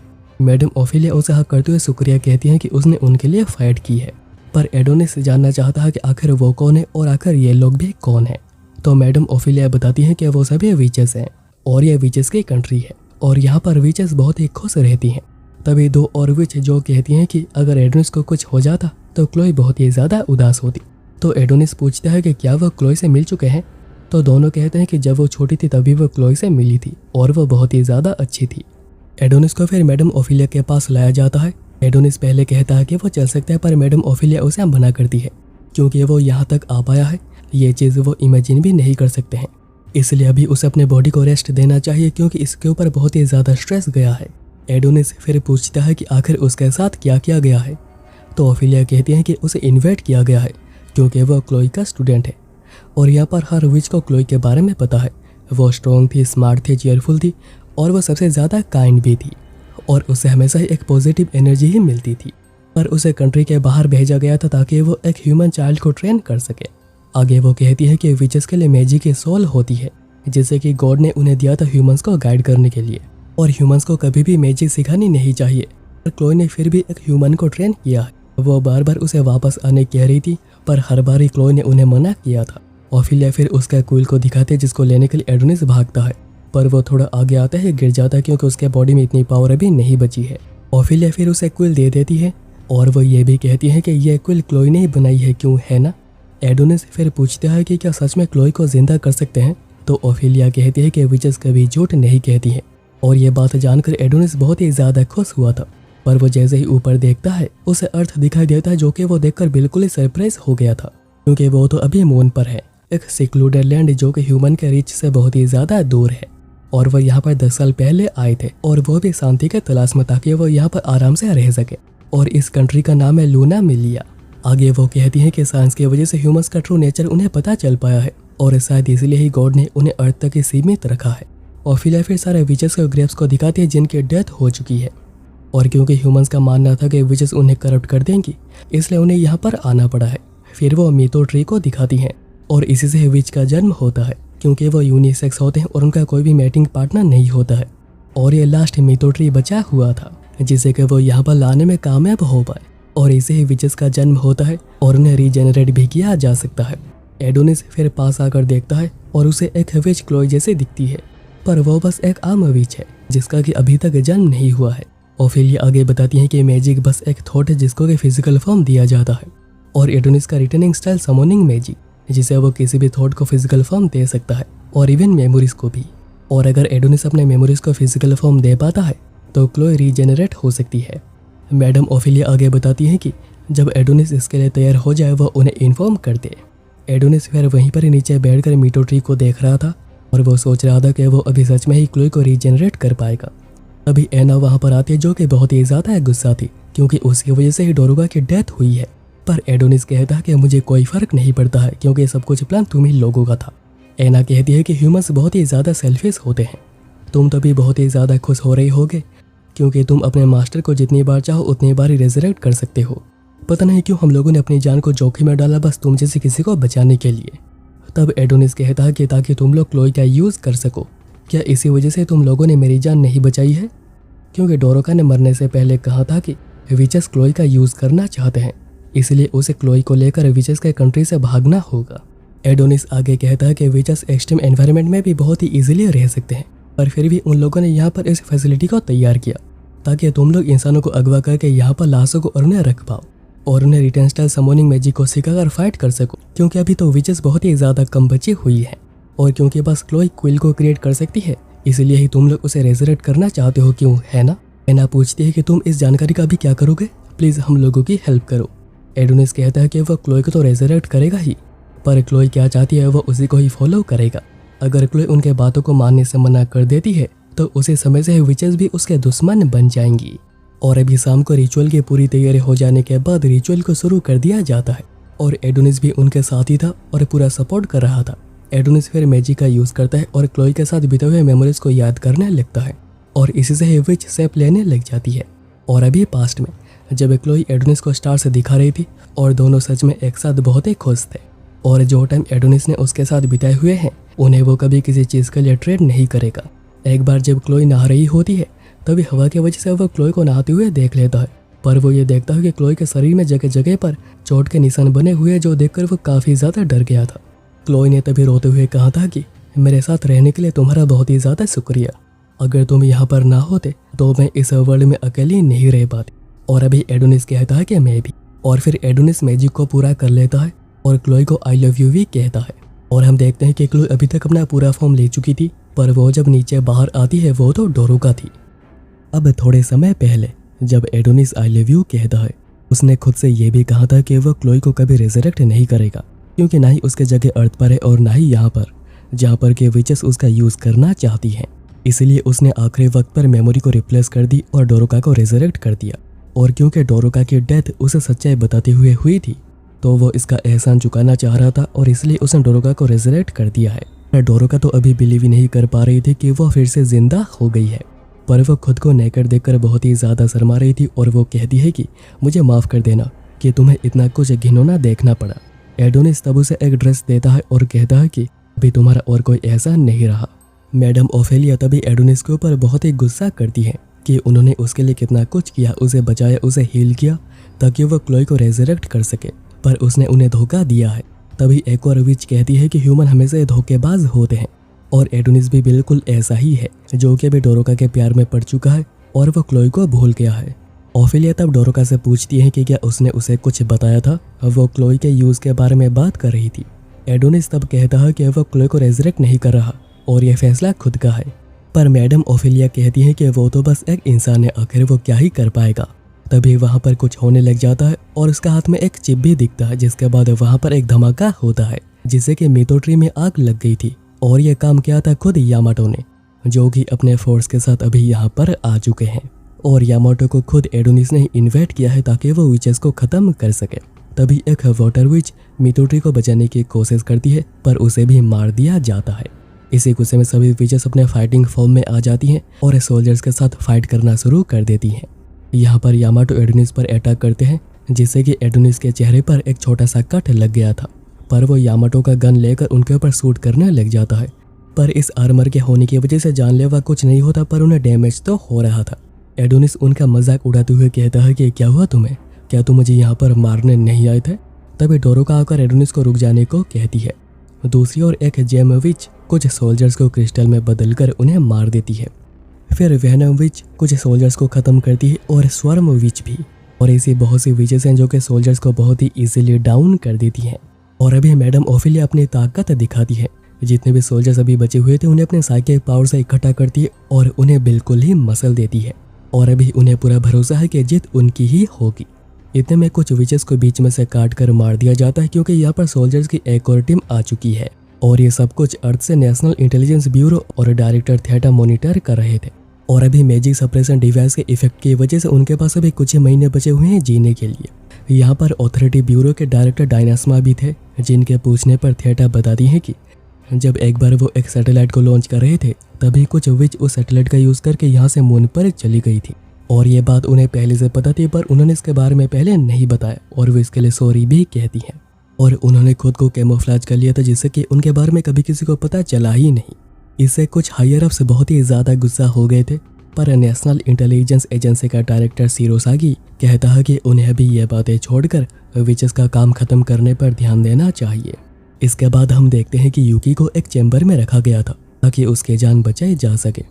मैडम ओफिलिया उसे हक करते हुए शुक्रिया कहती हैं कि उसने उनके लिए फाइट की है, पर एडोनिस जानना चाहता है कि आखिर वो कौन है और आखिर ये लोग भी कौन है। तो मैडम ओफिलिया बताती हैं कि वो सभी विचेस हैं और ये विचेस की कंट्री है और यहाँ पर विचेस बहुत ही खुश रहती हैं। तभी दो और विच जो कहती हैं कि अगर एडोनिस को कुछ हो जाता तो क्लोई बहुत ही ज़्यादा उदास होती। तो एडोनिस पूछता है कि क्या वह क्लोई से मिल चुके हैं। तो दोनों कहते हैं कि जब वो छोटी थी तभी वो क्लोई से मिली थी और वो बहुत ही ज़्यादा अच्छी थी। एडोनिस को फिर मैडम ओफिलिया के पास लाया जाता है। एडोनिस पहले कहता है कि वो चल सकता है, पर मैडम ओफिलिया उसे मना करती है क्योंकि वो यहाँ तक आ पाया है, ये चीज़ वो इमेजिन भी नहीं कर सकते हैं। इसलिए अभी उसे अपने बॉडी को रेस्ट देना चाहिए क्योंकि इसके ऊपर बहुत ही ज़्यादा स्ट्रेस गया है। एडोनिस फिर पूछता है कि आखिर उसके साथ क्या किया गया है। तो ओफिलिया कहती है कि उसे इन्वाइट किया गया है क्योंकि वह क्लोई का स्टूडेंट है और यहाँ पर हर विच को क्लोई के बारे में पता है। वो स्ट्रॉन्ग थी, स्मार्ट थी, चेयरफुल थी और वो सबसे ज़्यादा काइंड भी थी और उसे हमेशा ही एक पॉजिटिव एनर्जी ही मिलती थी। पर उसे कंट्री के बाहर भेजा गया था ताकि वो एक ह्यूमन चाइल्ड को ट्रेन कर सके। आगे वो कहती है कि विचेस के लिए मैजिक की सोल होती है जिससे कि गॉड ने उन्हें दिया था ह्यूमंस को गाइड करने के लिए और ह्यूमंस को कभी भी मैजिक सिखानी नहीं चाहिए। पर क्लोई ने फिर भी एक ह्यूमन को ट्रेन किया है। वो बार बार उसे वापस आने कह रही थी पर हर बार ही क्लोई ने उन्हें मना किया था। ओफिलिया फिर उसका क्विल को दिखाते जिसको लेने के लिए एडोनिस भागता है, पर वो थोड़ा आगे आता है, गिर जाता है क्योंकि उसके बॉडी में इतनी पावर अभी नहीं बची है। ओफिलिया फिर उसे क्विल दे देती है और वो ये भी कहती है कि ये क्विल क्लोई ने ही बनाई है, क्यों है ना। एडोनिस फिर पूछता है कि क्या सच में क्लोई को जिंदा कर सकते हैं। तो ओफिलिया कहती है कि विचेस कभी झूठ नहीं कहती है और ये बात जानकर एडोनिस बहुत ही ज़्यादा खुश हुआ था। पर वो जैसे ही ऊपर देखता है उसे अर्थ दिखाई देता है, जो कि वो देखकर बिल्कुल ही सरप्राइज हो गया था क्योंकि वो तो अभी मून पर है, एक सिक्लूडेड लैंड जो कि ह्यूमन के रीच से बहुत ही ज़्यादा दूर है। और वो यहाँ पर 10 साल पहले आए थे और वो भी शांति के तलाश में ताकि वो यहाँ पर आराम से रह सके और इस कंट्री का नाम है लूना मिलिया। आगे वो कहती हैं कि साइंस की वजह से ह्यूमंस का ट्रू नेचर उन्हें पता चल पाया है और शायद इसलिए ही गॉड ने उन्हें अर्थ तक ही सीमित रखा है। ओफिलिया फिर सारे विचेस के ग्रेप्स को दिखाती है जिनकी डेथ हो चुकी है और क्योंकि ह्यूमंस का मानना था कि विचेस उन्हें करप्ट कर देंगी इसलिए उन्हें यहाँ पर आना पड़ा है। फिर वो मीतो ट्री को दिखाती हैं और इसी से विच का जन्म होता है क्योंकि वो यूनिसेक्स होते हैं और उनका कोई भी मैटिंग पार्टनर नहीं होता है और ये लास्ट मीतो ट्री बचा हुआ था जिसे कि वो यहाँ पर लाने में कामयाब हो पाए और इसे ही विचेस का जन्म होता है और उन्हें रीजेनरेट भी किया जा सकता है। एडोनिस फिर पास आकर देखता है और उसे एक विच क्लोई जैसे दिखती है, पर वो बस एक आम विच है जिसका कि अभी तक जन्म नहीं हुआ है। ओफिलिया आगे बताती है कि मैजिक बस एक थॉट है जिसको कि फिजिकल फॉर्म दिया जाता है और एडोनिस का रिटर्निंग स्टाइल समोनिंग मैजिक, जिसे वो किसी भी थॉट को फिजिकल फॉर्म दे सकता है और इवन मेमोरीज को भी। और अगर एडोनिस अपने मेमोरीज को फिजिकल फॉर्म दे पाता है तो क्लोई रीजेनरेट हो सकती है। मैडम ओफिलिया आगे बताती हैं कि जब एडोनिस इसके लिए तैयार हो जाए वो उन्हें इन्फॉर्म कर दे। एडोनिस फिर वहीं पर नीचे बैठकर मीटो ट्री को देख रहा था और वो सोच रहा था कि वो अभी सच में ही क्लोई को रीजेनरेट कर पाएगा। अभी एना वहाँ पर आती है जो कि बहुत ही ज़्यादा गुस्सा थी क्योंकि उसकी वजह से ही डोरुगा की डेथ हुई है। पर एडोनिस कहता है कि मुझे कोई फर्क नहीं पड़ता है क्योंकि सब कुछ प्लान तुम ही लोगों का था। एना कहती है कि ह्यूमंस बहुत ही ज़्यादा सेल्फिश होते हैं, तुम तो भी बहुत ही ज़्यादा खुश हो रही होगे क्योंकि तुम अपने मास्टर को जितनी बार चाहो उतनी बार ही रेजरेक्ट कर सकते हो। पता नहीं क्यों हम लोगों ने अपनी जान को जोखिम में डाला बस तुम जैसे किसी को बचाने के लिए। तब एडोनिस कहता है कि ताकि तुम लोग क्लोई का यूज़ कर सको। क्या इसी वजह से तुम लोगों ने मेरी जान नहीं बचाई है? क्योंकि डोरोका ने मरने से पहले कहा था कि विचेस क्लोई का यूज़ करना चाहते हैं, इसलिए उसे क्लोई को लेकर विचेस के कंट्री से भागना होगा। एडोनिस आगे कहता है कि विचेस एक्सट्रीम एनवायरनमेंट में भी बहुत ही इजीली रह सकते हैं, पर फिर भी उन लोगों ने यहाँ पर इस फैसिलिटी को तैयार किया ताकि तुम लोग इंसानों को अगवा करके यहाँ पर लाशों को और उन्हें रख पाओ और उन्हें रिटर्न स्टाइल समोनिंग मैजिक को सिखाकर फाइट कर सको। क्योंकि अभी तो विचेस बहुत ही ज़्यादा कम बची हुई है और क्योंकि बस क्लोई क्विल को क्रिएट कर सकती है इसलिए ही तुम लोग उसे रेजरेट करना चाहते हो, क्यों है ना। एना पूछती है कि तुम इस जानकारी का भी क्या करोगे, प्लीज़ हम लोगों की हेल्प करो। एडोनिस कहता है कि वह क्लोई को तो रेजरेक्ट करेगा ही, पर क्लोई क्या चाहती है वो उसी को ही फॉलो करेगा। अगर क्लोई उनके बातों को मानने से मना कर देती है तो उसी समय से विचेस भी उसके दुश्मन बन जाएंगी। और अभी शाम को रिचुअल की पूरी तैयारी हो जाने के बाद रिचुअल को शुरू कर दिया जाता है और एडोनिस भी उनके साथ ही था और पूरा सपोर्ट कर रहा था। एडोनिस फिर मैजिक का यूज़ करता है और क्लोई के साथ बीते हुए मेमोरीज को याद करने लगता है और इसी से ही विच शेप लेने लग जाती है। और अभी पास्ट में जब क्लोई एडोनिस को स्टार से दिखा रही थी और दोनों सच में एक साथ बहुत ही खुश थे, और जो टाइम एडोनिस ने उसके साथ बिताए हुए हैं उन्हें वो कभी किसी चीज़ के लिए ट्रेड नहीं करेगा। एक बार जब क्लोई नहा रही होती है तभी हवा की वजह से वो क्लोई को नहाते हुए देख लेता है, पर वो ये देखता है कि क्लोई के शरीर में जगह जगह पर चोट के निशान बने हुए, जो देखकर वो काफ़ी ज़्यादा डर गया था। क्लोई ने तभी रोते हुए कहा था कि मेरे साथ रहने के लिए तुम्हारा बहुत ही ज़्यादा शुक्रिया, अगर तुम यहाँ पर ना होते तो मैं इस वर्ल्ड में अकेली नहीं रह पाती। और अभी एडोनिस कहता है कि मैं भी, और फिर एडोनिस मैजिक को पूरा कर लेता है और क्लोई को आई लव यू भी कहता है। और हम देखते हैं कि क्लोई अभी तक अपना पूरा फॉर्म ले चुकी थी, पर वो जब नीचे बाहर आती है वो तो डोरोका थी। अब थोड़े समय पहले जब एडोनिस आई लव यू कहता है, उसने खुद से ये भी कहा था कि वो क्लोई को कभी रिजरेक्ट नहीं करेगा, क्योंकि ना ही उसके जगह अर्थ पर है और ना ही यहाँ पर जहाँ पर के विचेस उसका यूज़ करना चाहती हैं। इसलिए उसने आखिरी वक्त पर मेमोरी को रिप्लेस कर दी और डोरोका को रिजरेक्ट कर दिया। और क्योंकि डोरोका की डेथ उसे सच्चाई बताते हुए हुई थी तो वो इसका एहसान चुकाना चाह रहा था, और इसलिए उसने डोरोका को रिजरेक्ट कर दिया है। डोरोका तो अभी बिलीव ही नहीं कर पा रही थी कि वो फिर से जिंदा हो गई है, पर वो खुद को नेकेड देखकर बहुत ही ज़्यादा शर्मा रही थी और वो कहती है कि मुझे माफ़ कर देना कि तुम्हें इतना कुछ घिनौना देखना पड़ा। एडोनिस तब उसे एक ड्रेस देता है और कहता है कि अभी तुम्हारा और कोई एहसान नहीं रहा। मैडम ओफेलिया तभी एडोनिस के ऊपर बहुत ही गुस्सा करती है कि उन्होंने उसके लिए कितना कुछ किया, उसे बचाया, उसे हील किया ताकि वो क्लोई को रेजरेक्ट कर सके, पर उसने उन्हें धोखा दिया है। तभी एक और विच कहती है कि ह्यूमन हमेशा धोखेबाज होते हैं, और एडोनिस भी बिल्कुल ऐसा ही है, जो कि अभी डोरोका के प्यार में पड़ चुका है और वो क्लोई को भूल गया है। ओफेलिया तब डोरोका से पूछती है कि क्या उसने उसे कुछ बताया था। वो क्लोई के यूज़ के बारे में बात कर रही थी। एडोनिस तब कहता है कि वो क्लोई को रेजरेक्ट नहीं कर रहा और यह फैसला खुद का है, पर मैडम ओफेलिया कहती है कि वो तो बस एक इंसान है, आखिर वो क्या ही कर पाएगा। तभी वहाँ पर कुछ होने लग जाता है और उसका हाथ में एक चिप भी दिखता है, जिसके बाद वहाँ पर एक धमाका होता है जिससे कि मीतो ट्री में आग लग गई थी। और यह काम किया था खुद यामाटो ने, जो कि अपने फोर्स के साथ अभी यहाँ पर आ चुके हैं। और यामाटो को खुद एडोनिस ने ही इन्वाइट किया है ताकि वो विचेस को ख़त्म कर सके। तभी एक वाटर विच मीतो ट्री को बचाने की कोशिश करती है, पर उसे भी मार दिया जाता है। इसी गुस्से में सभी विचेस अपने फाइटिंग फॉर्म में आ जाती हैं और सोल्जर्स के साथ फाइट करना शुरू कर देती हैं। यहाँ पर यामाटो एडोनिस पर अटैक करते हैं, जिससे कि एडोनिस के चेहरे पर एक छोटा सा कट लग गया था, पर वो यामाटो का गन लेकर उनके ऊपर शूट करने लग जाता है। पर इस आर्मर के होने की वजह से जानलेवा कुछ नहीं होता, पर उन्हें डैमेज तो हो रहा था। एडोनिस उनका मजाक उड़ाते हुए कहता है कि क्या हुआ तुम्हें, क्या तुम मुझे यहाँ पर मारने नहीं आए थे। तभी डोरोका आकर एडोनिस को रुक जाने को कहती है। दूसरी ओर एक जेम विच कुछ सोल्जर्स को क्रिस्टल में बदलकर उन्हें मार देती है। फिर वेनम विच कुछ सोल्जर्स को ख़त्म करती है और स्वर्म विच भी, और ऐसी बहुत सी विचेस हैं जो कि सोल्जर्स को बहुत ही इजीली डाउन कर देती हैं। और अभी मैडम ओफेलिया अपनी ताकत दिखाती है। जितने भी सोल्जर्स अभी बचे हुए थे उन्हें अपने साइकिक पावर से इकट्ठा करती है और उन्हें बिल्कुल ही मसल देती है, और अभी उन्हें पूरा भरोसा है कि जीत उनकी ही होगी। इतने में कुछ विचेस को बीच में से काट कर मार दिया जाता है, क्योंकि यहाँ पर सोल्जर्स की एक और टीम आ चुकी है। और ये सब कुछ अर्थ से नेशनल इंटेलिजेंस ब्यूरो और डायरेक्टर थेटा मॉनिटर कर रहे थे। और अभी मैजिक सप्रेशन डिवाइस के इफेक्ट की वजह से उनके पास अभी कुछ ही महीने बचे हुए हैं जीने के लिए। यहाँ पर ऑथोरिटी ब्यूरो के डायरेक्टर डायनास्मा भी थे, जिनके पूछने पर थेटा बताती हैं कि जब एक बार वो एक सैटेलाइट को लॉन्च कर रहे थे तभी कुछ विच उस सैटेलाइट का यूज़ करके यहाँ से मून पर चली गई थी। और ये बात उन्हें पहले से पता थी, पर उन्होंने इसके बारे में पहले नहीं बताया और वो इसके लिए सॉरी भी कहती हैं। और उन्होंने खुद को कैमोफ्लेज कर लिया था, जिससे कि उनके बारे में कभी किसी को पता चला ही नहीं। इससे कुछ हायर अप्स बहुत ही ज़्यादा गुस्सा हो गए थे, पर नेशनल इंटेलिजेंस एजेंसी का डायरेक्टर शिरोसागी कहता है कि उन्हें अभी ये बातें छोड़कर विचेस का काम खत्म करने पर ध्यान देना चाहिए। इसके बाद हम देखते हैं कि यूकी को एक चैम्बर में रखा गया था ताकि उसकी जान बचाई जा सके।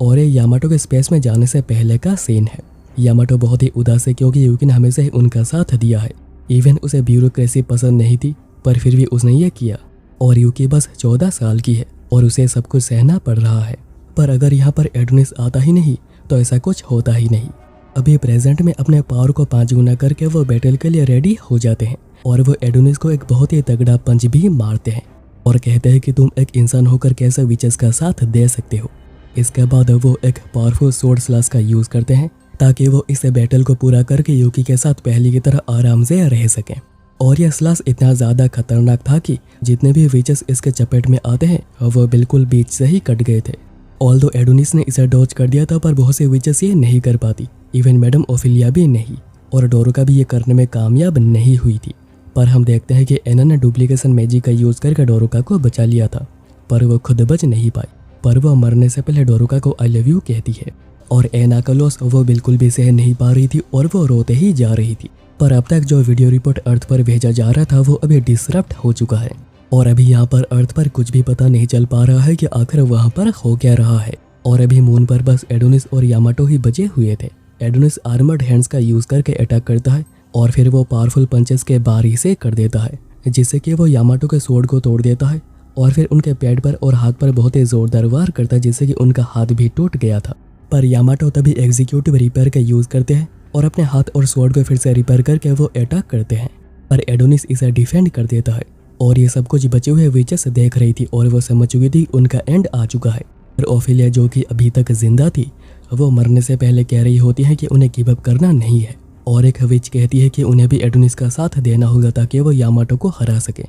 और ये यामाटो के स्पेस में जाने से पहले का सीन है। यामाटो बहुत ही उदास है, क्योंकि यूकी ने हमेशा ही उनका साथ दिया है। इवन उसे ब्यूरोक्रेसी पसंद नहीं थी, पर फिर भी उसने ये किया। और यूकी बस 14 साल की है और उसे सब कुछ सहना पड़ रहा है। पर अगर यहाँ पर एडोनिस आता ही नहीं तो ऐसा कुछ होता ही नहीं। अभी प्रेजेंट में अपने पावर को 5 गुना करके वो बैटल के लिए रेडी हो जाते हैं, और वो एडोनिस को एक बहुत ही तगड़ा पंच भी मारते हैं और कहते हैं कि तुम एक इंसान होकर कैसे विचेस का साथ दे सकते हो। इसके बाद वो एक पावरफुल सोर्ड स्लैश का यूज़ करते हैं ताकि वो इस बैटल को पूरा करके यूकी के साथ पहले की तरह आराम से रह सकें। और यह स्लैश इतना ज़्यादा खतरनाक था कि जितने भी विचेस इसके चपेट में आते हैं वो बिल्कुल बीच से ही कट गए थे। ऑल्दो एडोनिस ने इसे डॉज कर दिया था, पर बहुत से विचेस ये नहीं कर पाती, इवन मैडम ओफिलिया भी नहीं, और डोरोका भी ये करने में कामयाब नहीं हुई थी। पर हम देखते हैं कि एना ने डुप्लीकेशन मैजिक का यूज करके डोरोका को बचा लिया था, पर वो खुद बच नहीं पाई। पर वो मरने से पहले डोरोका को आई लव यू कहती है, और एना का लॉस वो बिल्कुल भी सह नहीं पा रही थी और वो रोते ही जा रही थी। पर अब तक जो वीडियो रिपोर्ट अर्थ पर भेजा जा रहा था वो अभी डिसरप्ट हो चुका है, और अभी यहाँ पर अर्थ पर कुछ भी पता नहीं चल पा रहा है कि आखिर वहाँ पर हो क्या रहा है। और अभी मून पर बस एडोनिस और यामाटो ही बचे हुए थे। एडोनिस आर्मर्ड हैंड्स का यूज करके अटैक करता है, और फिर वो पावरफुल पंचेस के बारी से कर देता है, जिससे कि वो यामाटो के स्वॉर्ड को तोड़ देता है, और फिर उनके पेट पर और हाथ पर बहुत ही जोरदार वार करता है, जिससे कि उनका हाथ भी टूट गया था। पर यामाटो तभी एग्जीक्यूटिव रिपेयर का यूज करते हैं और अपने हाथ और स्वॉर्ड को फिर से रिपेयर करके वो अटैक करते हैं, पर एडोनिस इसे डिफेंड कर देता है। और ये सब कुछ बचे हुए विचेस देख रही थी और वो समझ चुकी थी उनका एंड आ चुका है। पर ओफिलिया, जो कि अभी तक जिंदा थी, वो मरने से पहले कह रही होती है कि उन्हें गिव अप करना नहीं है, और एक विच कहती है कि उन्हें भी एडोनिस का साथ देना होगा ताकि वो यामाटो को हरा सके।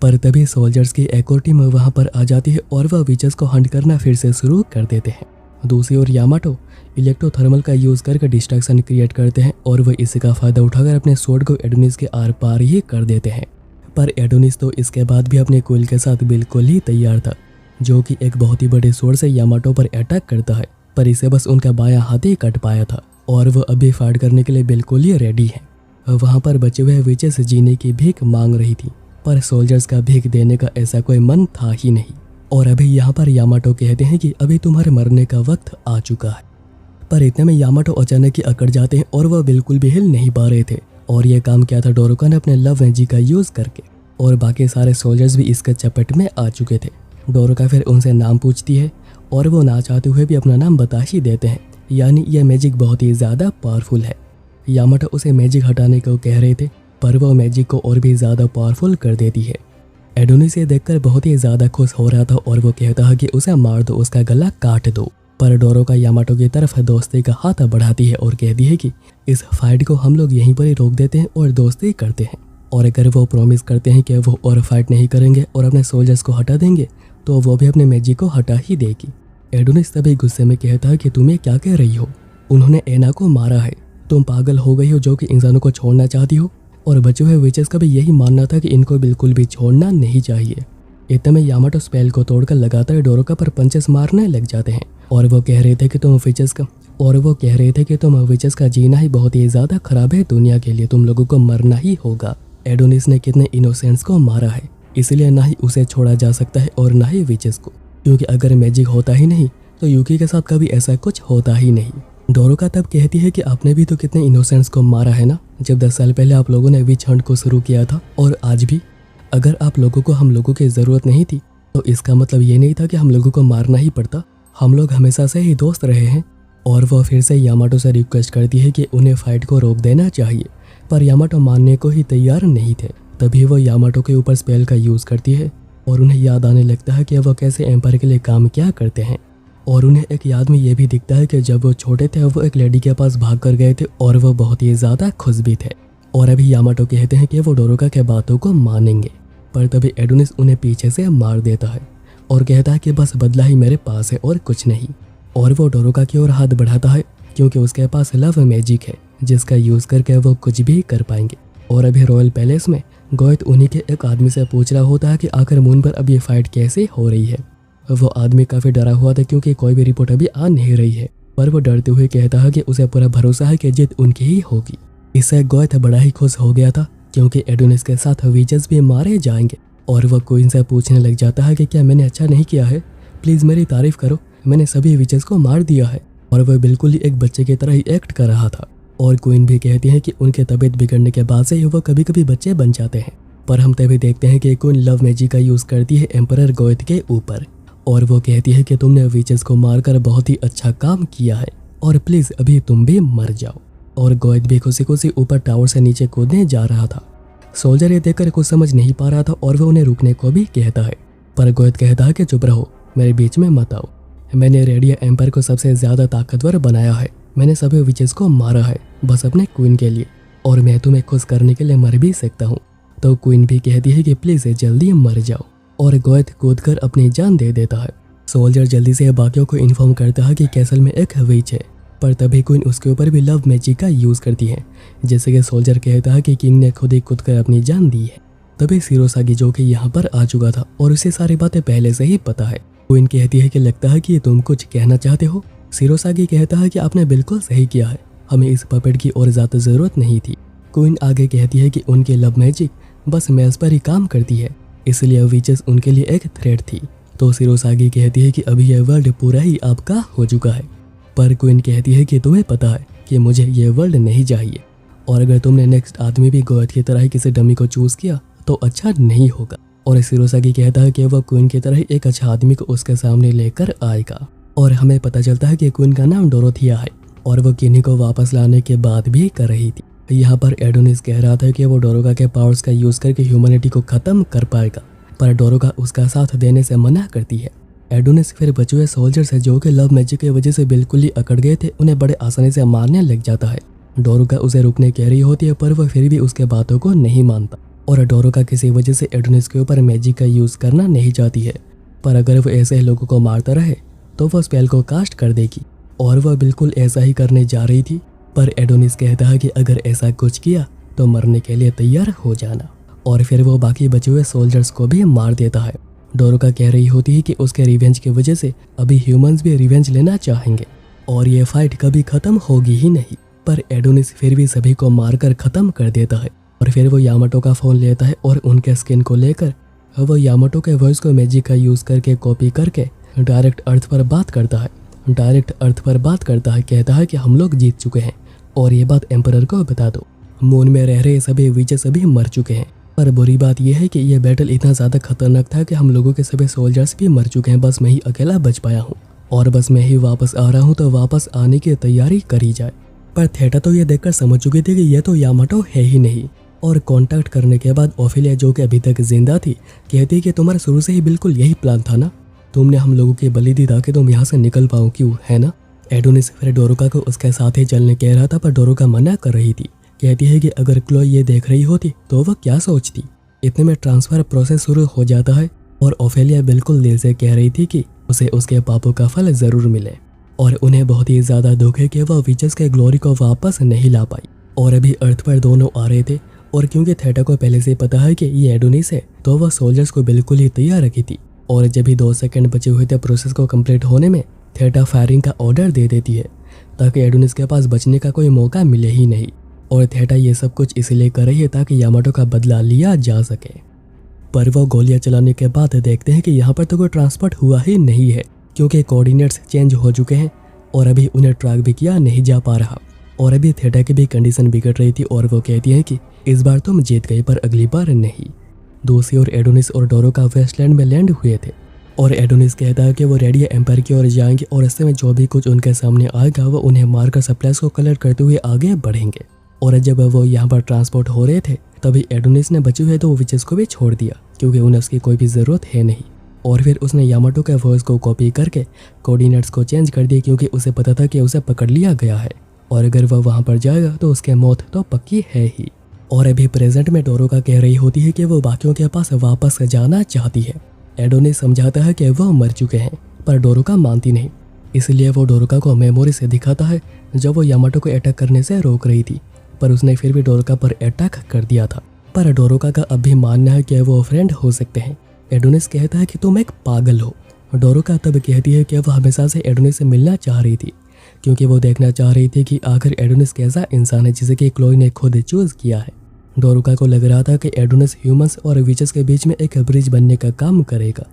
पर तभी सोल्जर्स की एक और टीम वहाँ पर आ जाती है और वह विचेस को हंट करना फिर से शुरू कर देते हैं। दूसरी ओर यामाटो इलेक्ट्रोथर्मल का यूज करके डिस्ट्रैक्शन क्रिएट करते हैं, और वह इसका फायदा उठाकर अपने स्वॉर्ड को एडोनिस के आर पार ही कर देते हैं। पर एडोनिस तो इसके बाद भी अपने क्विल के साथ बिल्कुल ही तैयार था, जो कि एक बहुत ही बड़े स्वॉर्ड से यामाटो पर अटैक करता है, पर इसे बस उनका बायां हाथ ही कट पाया था, और वह अभी फाइट करने के लिए बिल्कुल ही रेडी है। वहाँ पर बचे हुए विचेस जीने की भीख मांग रही थी, पर सोल्जर्स का भीख देने का ऐसा कोई मन था ही नहीं। और अभी यहाँ पर यामाटो कहते हैं कि अभी तुम्हारे मरने का वक्त आ चुका है। पर इतने में यामाटो अचानक ही अकड़ जाते हैं और वह बिल्कुल भी हिल नहीं पा रहे थे, और यह काम किया था डोरोका ने अपने लव मैजिक का यूज करके, और बाकी सारे सोल्जर्स भी इसके चपेट में आ चुके थे। डोरोका फिर उनसे नाम पूछती है, और वो ना चाहते हुए भी अपना नाम बता ही देते हैं, यानी यह मैजिक बहुत ही ज़्यादा पावरफुल है। यामाटो उसे मैजिक हटाने को कह रहे थे, पर वो मैजिक को और भी ज़्यादा पावरफुल कर देती है। एडोनिस ये देखकर बहुत ही ज़्यादा खुश हो रहा था, और वो कहता है कि उसे मार दो, उसका गला काट दो। पर डोरोका यामाटो की तरफ दोस्ती का हाथ बढ़ाती है और कहती है कि इस फाइट को हम लोग यहीं पर ही रोक देते हैं और दोस्ती करते हैं, और अगर वो प्रॉमिस करते हैं कि वो और फाइट नहीं करेंगे और अपने सोल्जर्स को हटा देंगे, तो वो भी अपने मैजिक को हटा ही देगी। एडोनिस तभी गुस्से में कहता है कि तुम ये क्या कह रही हो, उन्होंने एना को मारा है, तुम पागल हो गई हो जो कि इंसानों को छोड़ना चाहती हो। और बचे हुए विचेस का भी यही मानना था कि इनको बिल्कुल भी छोड़ना नहीं चाहिए। इतने में यामाटो स्पेल को तोड़कर लगातार डोरोका पर पंचेस मारने लग जाते हैं, और वो कह रहे थे कि तुम विचेस का जीना ही बहुत ही ज़्यादा खराब है दुनिया के लिए, तुम लोगों को मरना ही होगा। एडोनिस ने कितने इनोसेंट्स को मारा है, इसलिए ना ही उसे छोड़ा जा सकता है और ना ही विचेस को, क्योंकि अगर मैजिक होता ही नहीं तो यूकी के साथ कभी ऐसा कुछ होता ही नहीं। डोरोका तब कहती है कि आपने भी तो कितने इनोसेंट्स को मारा है ना, जब 10 साल पहले आप लोगों ने विच हंट को शुरू किया था, और आज भी। अगर आप लोगों को हम लोगों की ज़रूरत नहीं थी तो इसका मतलब ये नहीं था कि हम लोगों को मारना ही पड़ता, हम लोग हमेशा से ही दोस्त रहे हैं। और वो फिर से यामाटो से रिक्वेस्ट करती है कि उन्हें फाइट को रोक देना चाहिए, पर यामाटो मानने को ही तैयार नहीं थे। तभी वो यामाटो के ऊपर स्पेल का यूज़ करती है, और उन्हें याद आने लगता है कि वो कैसे एम्पायर के लिए काम क्या करते हैं। और उन्हें एक याद में ये भी दिखता है कि जब वो छोटे थे वो एक लेडी के पास भाग कर गए थे, और वो बहुत ही ज़्यादा खुश भी थे। और अभी यामाटो कहते हैं कि वो डोरोका के बातों को मानेंगे, पर तभी एडोनिस उन्हें पीछे से मार देता है और कहता है कि बस बदला ही मेरे पास है और कुछ नहीं। और वो डोरोका की ओर हाथ बढ़ाता है, क्योंकि उसके पास लव मैजिक है जिसका यूज़ करके वो कुछ भी कर पाएंगे। और अभी रॉयल पैलेस में गोयत उन्हीं के एक आदमी से पूछ रहा होता है कि आखिर मून पर अब ये फाइट कैसे हो रही है। वो आदमी काफ़ी डरा हुआ था, क्योंकि कोई भी रिपोर्ट अभी आ नहीं रही है, पर वो डरते हुए कहता है कि उसे पूरा भरोसा है कि जीत उनकी ही होगी। इससे गोयत बड़ा ही खुश हो गया था, क्योंकि एडोनिस के साथ विचेस भी मारे जाएंगे। और वह क्वीन से पूछने लग जाता है कि क्या मैंने अच्छा नहीं किया है, प्लीज़ मेरी तारीफ करो, मैंने सभी विचेस को मार दिया है। और वह बिल्कुल ही एक बच्चे की तरह ही एक्ट कर रहा था। और क्वीन भी कहती है कि उनके तबीयत बिगड़ने के बाद से ही वो कभी कभी बच्चे बन जाते हैं। पर हम तभी देखते हैं कि क्वीन लव मैजिक का यूज़ करती है एम्परर गोयत के ऊपर, और वो कहती है कि तुमने विचेस को मारकर बहुत ही अच्छा काम किया है, और प्लीज़ अभी तुम भी मर जाओ। और गोयत भी खुशी खुशी ऊपर टावर से नीचे कूदने जा रहा था। सोल्जर ये देखकर कुछ समझ नहीं पा रहा था, और वह उन्हें रुकने को भी कहता है, पर गोयत कहता है कि चुप रहो, मेरे बीच में मत आओ। मैंने रेडिया एम्पायर को सबसे ज़्यादा ताकतवर बनाया है, मैंने सभी विचेस को मारा है बस अपने क्वीन के लिए, और मैं तुम्हें खुश करने के लिए मर भी सकता हूँ। तो क्वीन भी कहती है कि प्लीज़ जल्दी मर जाओ, और गोयत कूदकर अपनी जान दे देता है। सोल्जर जल्दी से बाकियों को इन्फॉर्म करता है कि कैसल में एक विच है, पर तभी क्वीन उसके ऊपर भी लव मैजिक का यूज़ करती है। जैसे कि सोल्जर कहता है कि किंग ने खुद ही खुद कर अपनी जान दी है। तभी शिरोसागी जो कि यहाँ पर आ चुका था और उसे सारी बातें पहले से ही पता है, क्वीन कहती है कि लगता है कि तुम कुछ कहना चाहते हो। शिरोसागी कहता है कि आपने बिल्कुल सही किया है, हमें इस पपेट की और ज़्यादा ज़रूरत नहीं थी। क्वीन आगे कहती है कि उनकी लव मैजिक बस मेल्स पर ही काम करती है, इसलिए विचेस उनके लिए एक थ्रेट थी। तो शिरोसागी कहती है कि अभी यह वर्ल्ड पूरा ही आपका हो चुका है, पर क्वीन कहती है कि तुम्हें पता है कि मुझे यह वर्ल्ड नहीं चाहिए, और अगर तुमने नेक्स्ट आदमी भी गोयत की तरह ही किसी डमी को चूज़ किया तो अच्छा नहीं होगा। और शिरोसागी कहता है कि वह क्वीन की तरह ही एक अच्छा आदमी को उसके सामने लेकर आएगा। और हमें पता चलता है कि क्वीन का नाम डोरोथिया है और वो किन्ही को वापस लाने के बाद भी कर रही थी। यहाँ पर एडोनिस कह रहा था कि वो डोरोका के पावर्स का यूज़ करके ह्यूमैनिटी को ख़त्म कर पाएगा, पर डोरोका उसका साथ देने से मना करती है। एडोनिस फिर बचे हुए सोल्जर्स है जो कि लव मैजिक की वजह से बिल्कुल ही अकड़ गए थे, उन्हें बड़े आसानी से मारने लग जाता है। डोरोका उसे रुकने कह रही होती है, पर वह फिर भी उसके बातों को नहीं मानता और डोरोका किसी वजह से एडोनिस के ऊपर मैजिक का यूज़ करना नहीं चाहती है। पर अगर वो ऐसे लोगों को मारता रहे तो वह स्पेल को कास्ट कर देगी, और वह बिल्कुल ऐसा ही करने जा रही थी। पर एडोनिस कहता है कि अगर ऐसा कुछ किया तो मरने के लिए तैयार हो जाना, और फिर वो बाकी बचे हुए सोल्जर्स को भी मार देता है। डोरोका कह रही होती है कि उसके रिवेंज की वजह से अभी ह्यूमंस भी रिवेंज लेना चाहेंगे और ये फाइट कभी ख़त्म होगी ही नहीं। पर एडोनिस फिर भी सभी को मारकर ख़त्म कर देता है, और फिर वो यामाटो का फ़ोन लेता है और उनके स्किन को लेकर वो यामाटो के वॉइस को मैजिक का यूज़ करके कॉपी करके डायरेक्ट अर्थ पर बात करता है। कहता है कि हम लोग जीत चुके हैं और ये बात एम्परर को बता दो। मून में रह रहे सभी विचेस अभी मर चुके हैं, पर बुरी बात यह है कि यह बैटल इतना ज़्यादा खतरनाक था कि हम लोगों के सभी सोल्जर्स भी मर चुके हैं, बस मैं ही अकेला बच पाया हूँ और बस मैं ही वापस आ रहा हूँ, तो वापस आने की तैयारी करी जाए। पर थेटा तो ये देखकर समझ चुकी थी कि यह तो यामाटो है ही नहीं, और कांटेक्ट करने के बाद ओफेलिया जो कि अभी तक जिंदा थी कहती कि तुम्हारा शुरू से ही बिल्कुल यही प्लान था ना, तुमने हम लोगों की बलि दी ताकि तुम यहाँ से निकल पाओ, क्यों है ना। एडोनिस फिर डोरोका को उसके साथ ही चलने कह रहा था, पर डोरोका मना कर रही थी। कहती है कि अगर क्लोई ये देख रही होती तो वह क्या सोचती। इतने में ट्रांसफर प्रोसेस शुरू हो जाता है और ओफेलिया बिल्कुल दिल से कह रही थी कि उसे उसके पापों का फल ज़रूर मिले, और उन्हें बहुत ही ज़्यादा दुख है कि वह विचेस के ग्लोरी को वापस नहीं ला पाई। और अभी अर्थ पर दोनों आ रहे थे, और क्योंकि थेटा को पहले से पता है कि ये एडोनिस है तो वह सोल्जर्स को बिल्कुल ही तैयार रखी थी। और जब भी 2 सेकंड बचे हुए थे प्रोसेस को कंप्लीट होने में, थेटा फायरिंग का ऑर्डर दे देती है ताकि एडोनिस के पास बचने का कोई मौका मिले ही नहीं। और थेटा ये सब कुछ इसलिए कर रही है ताकि यामाटो का बदला लिया जा सके। पर वो गोलियां चलाने के बाद देखते हैं कि यहाँ पर तो कोई ट्रांसपोर्ट हुआ ही नहीं है, क्योंकि कोऑर्डिनेट्स चेंज हो चुके हैं और अभी उन्हें ट्रैक भी किया नहीं जा पा रहा। और अभी थेटा की भी कंडीशन बिगड़ रही थी और वो कहती है कि इस बार तुम जीत गए पर अगली बार नहीं। दूसरी ओर एडोनिस और डोरोका वेस्टलैंड में लैंड हुए थे, और एडोनिस कहता है कि वो रेडी एम्पायर की ओर जाएंगे और इससे में जो भी कुछ उनके सामने आएगा वो उन्हें मारकर सप्लाइज को कलेक्ट करते हुए आगे बढ़ेंगे। और जब वो यहाँ पर ट्रांसपोर्ट हो रहे थे तभी एडोनिस ने बचे हुए 2 विचेस को भी छोड़ दिया, क्योंकि उन्हें उसकी कोई भी ज़रूरत है नहीं। और फिर उसने यामाटो के वॉइस को कॉपी करके कोऑर्डिनेट्स को चेंज कर दिया, क्योंकि उसे पता था कि उसे पकड़ लिया गया है और अगर वह वहाँ पर जाएगा तो उसकी मौत तो पक्की है ही। और अभी प्रेजेंट में डोरोका कह रही होती है कि वो बाकियों के पास वापस जाना चाहती है। एडोनिस समझाता है कि वह मर चुके हैं, पर डोरोका मानती नहीं, इसलिए वो डोरोका को मेमोरी से दिखाता है जब वो यामाटो को अटैक करने से रोक रही थी, पर उसने फिर भी डोरोका पर अटैक कर दिया था। पर डोरोका का अब भी मानना है कि वो फ्रेंड हो सकते हैं। एडोनिस कहता है कि तुम एक पागल हो। डोरोका तब कहती है कि वह हमेशा से एडोनिस से मिलना चाह रही थी, क्योंकि वो देखना चाह रही थी कि आखिर एडोनिस कैसा इंसान है जिसे कि क्लोई ने खुद चूज किया है। डोरोका को लग रहा था कि एडोनिस ह्यूमंस और विचेस के बीच में एक ब्रिज बनने का काम करेगा।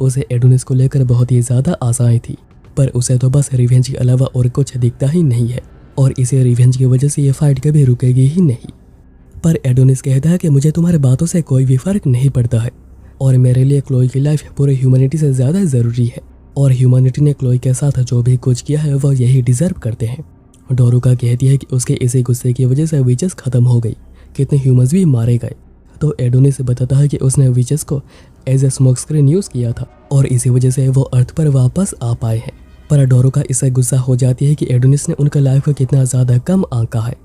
उसे एडोनिस को लेकर बहुत ही ज़्यादा आशाएं थी, पर उसे तो बस रिवेंज के अलावा और कुछ दिखता ही नहीं है, और इसे रिवेंज की वजह से ये फाइट कभी रुकेगी ही नहीं। पर एडोनिस कहता है कि मुझे तुम्हारे बातों से कोई भी फर्क नहीं पड़ता है, और मेरे लिए क्लोई की लाइफ पूरे ह्यूमैनिटी से ज़्यादा ज़रूरी है, और ह्यूमैनिटी ने क्लोई के साथ जो भी कुछ किया है वह यही डिज़र्व करते हैं। डोरोका कहती है कि उसके इसी गुस्से की वजह से विचेस ख़त्म हो गई, कितने ह्यूमंस भी मारे गए। तो एडोनिस बताता है कि उसने विचेस को as a smoke screen use किया था और इसी वजह से वो अर्थ पर वापस आ पाए हैं। पर डोरोका इससे गुस्सा हो जाती है कि एडोनिस ने उनका लाइफ को कितना ज़्यादा कम आंका है।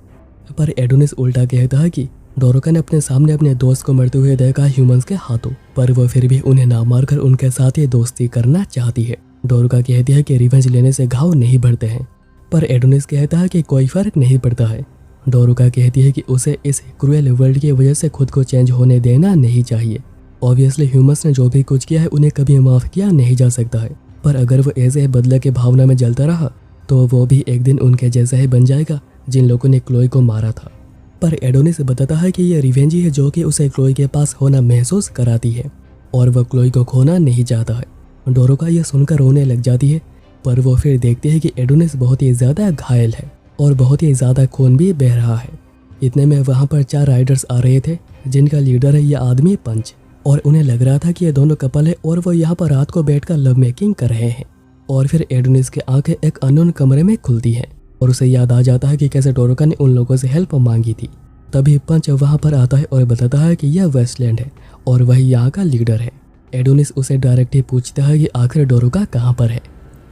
पर एडोनिस उल्टा कहता है कि डोरोका ने अपने सामने अपने दोस्त को मरते हुए देखा ह्यूमंस के हाथों, पर वह फिर भी उन्हें ना मारकर उनके साथ ही दोस्ती करना चाहती है। डोरोका कहती है कि रिवेंज लेने से घाव नहीं बढ़ते हैं, पर एडोनिस कहता है कि कोई फर्क नहीं पड़ता है। डोरोका कहती है कि उसे इस क्रूएल वर्ल्ड की वजह से खुद को चेंज होने देना नहीं चाहिए। ऑब्वियसली ह्यूमंस ने जो भी कुछ किया है उन्हें कभी माफ़ किया नहीं जा सकता है, पर अगर वो ऐसे बदले के भावना में जलता रहा तो वो भी एक दिन उनके जैसा ही बन जाएगा जिन लोगों ने क्लोई को मारा था। पर एडोनिस बताता है कि यह रिवेंज ही है जो कि उसे क्लोई के पास होना महसूस कराती है और वह क्लोई को खोना नहीं चाहता है। डोरोका यह सुनकर रोने लग जाती है, पर वो फिर देखते हैं कि एडोनिस बहुत ही ज़्यादा घायल है और बहुत ही ज़्यादा खून भी बह रहा है। इतने में वहाँ पर 4 राइडर्स आ रहे थे जिनका लीडर है यह आदमी पंच, और उन्हें लग रहा था कि ये दोनों कपल है और वो यहाँ पर रात को बैठकर लव मेकिंग कर रहे हैं। और फिर एडोनिस की आंखें एक अननोन कमरे में खुलती हैं और उसे याद आ जाता है कि कैसे डोरोका ने उन लोगों से हेल्प मांगी थी। तभी पंच वहाँ पर आता है और बताता है कि यह वेस्टलैंड है और वही यहाँ का लीडर है। एडोनिस उसे डायरेक्ट ही पूछता है कि आखिर डोरोका कहाँ पर है।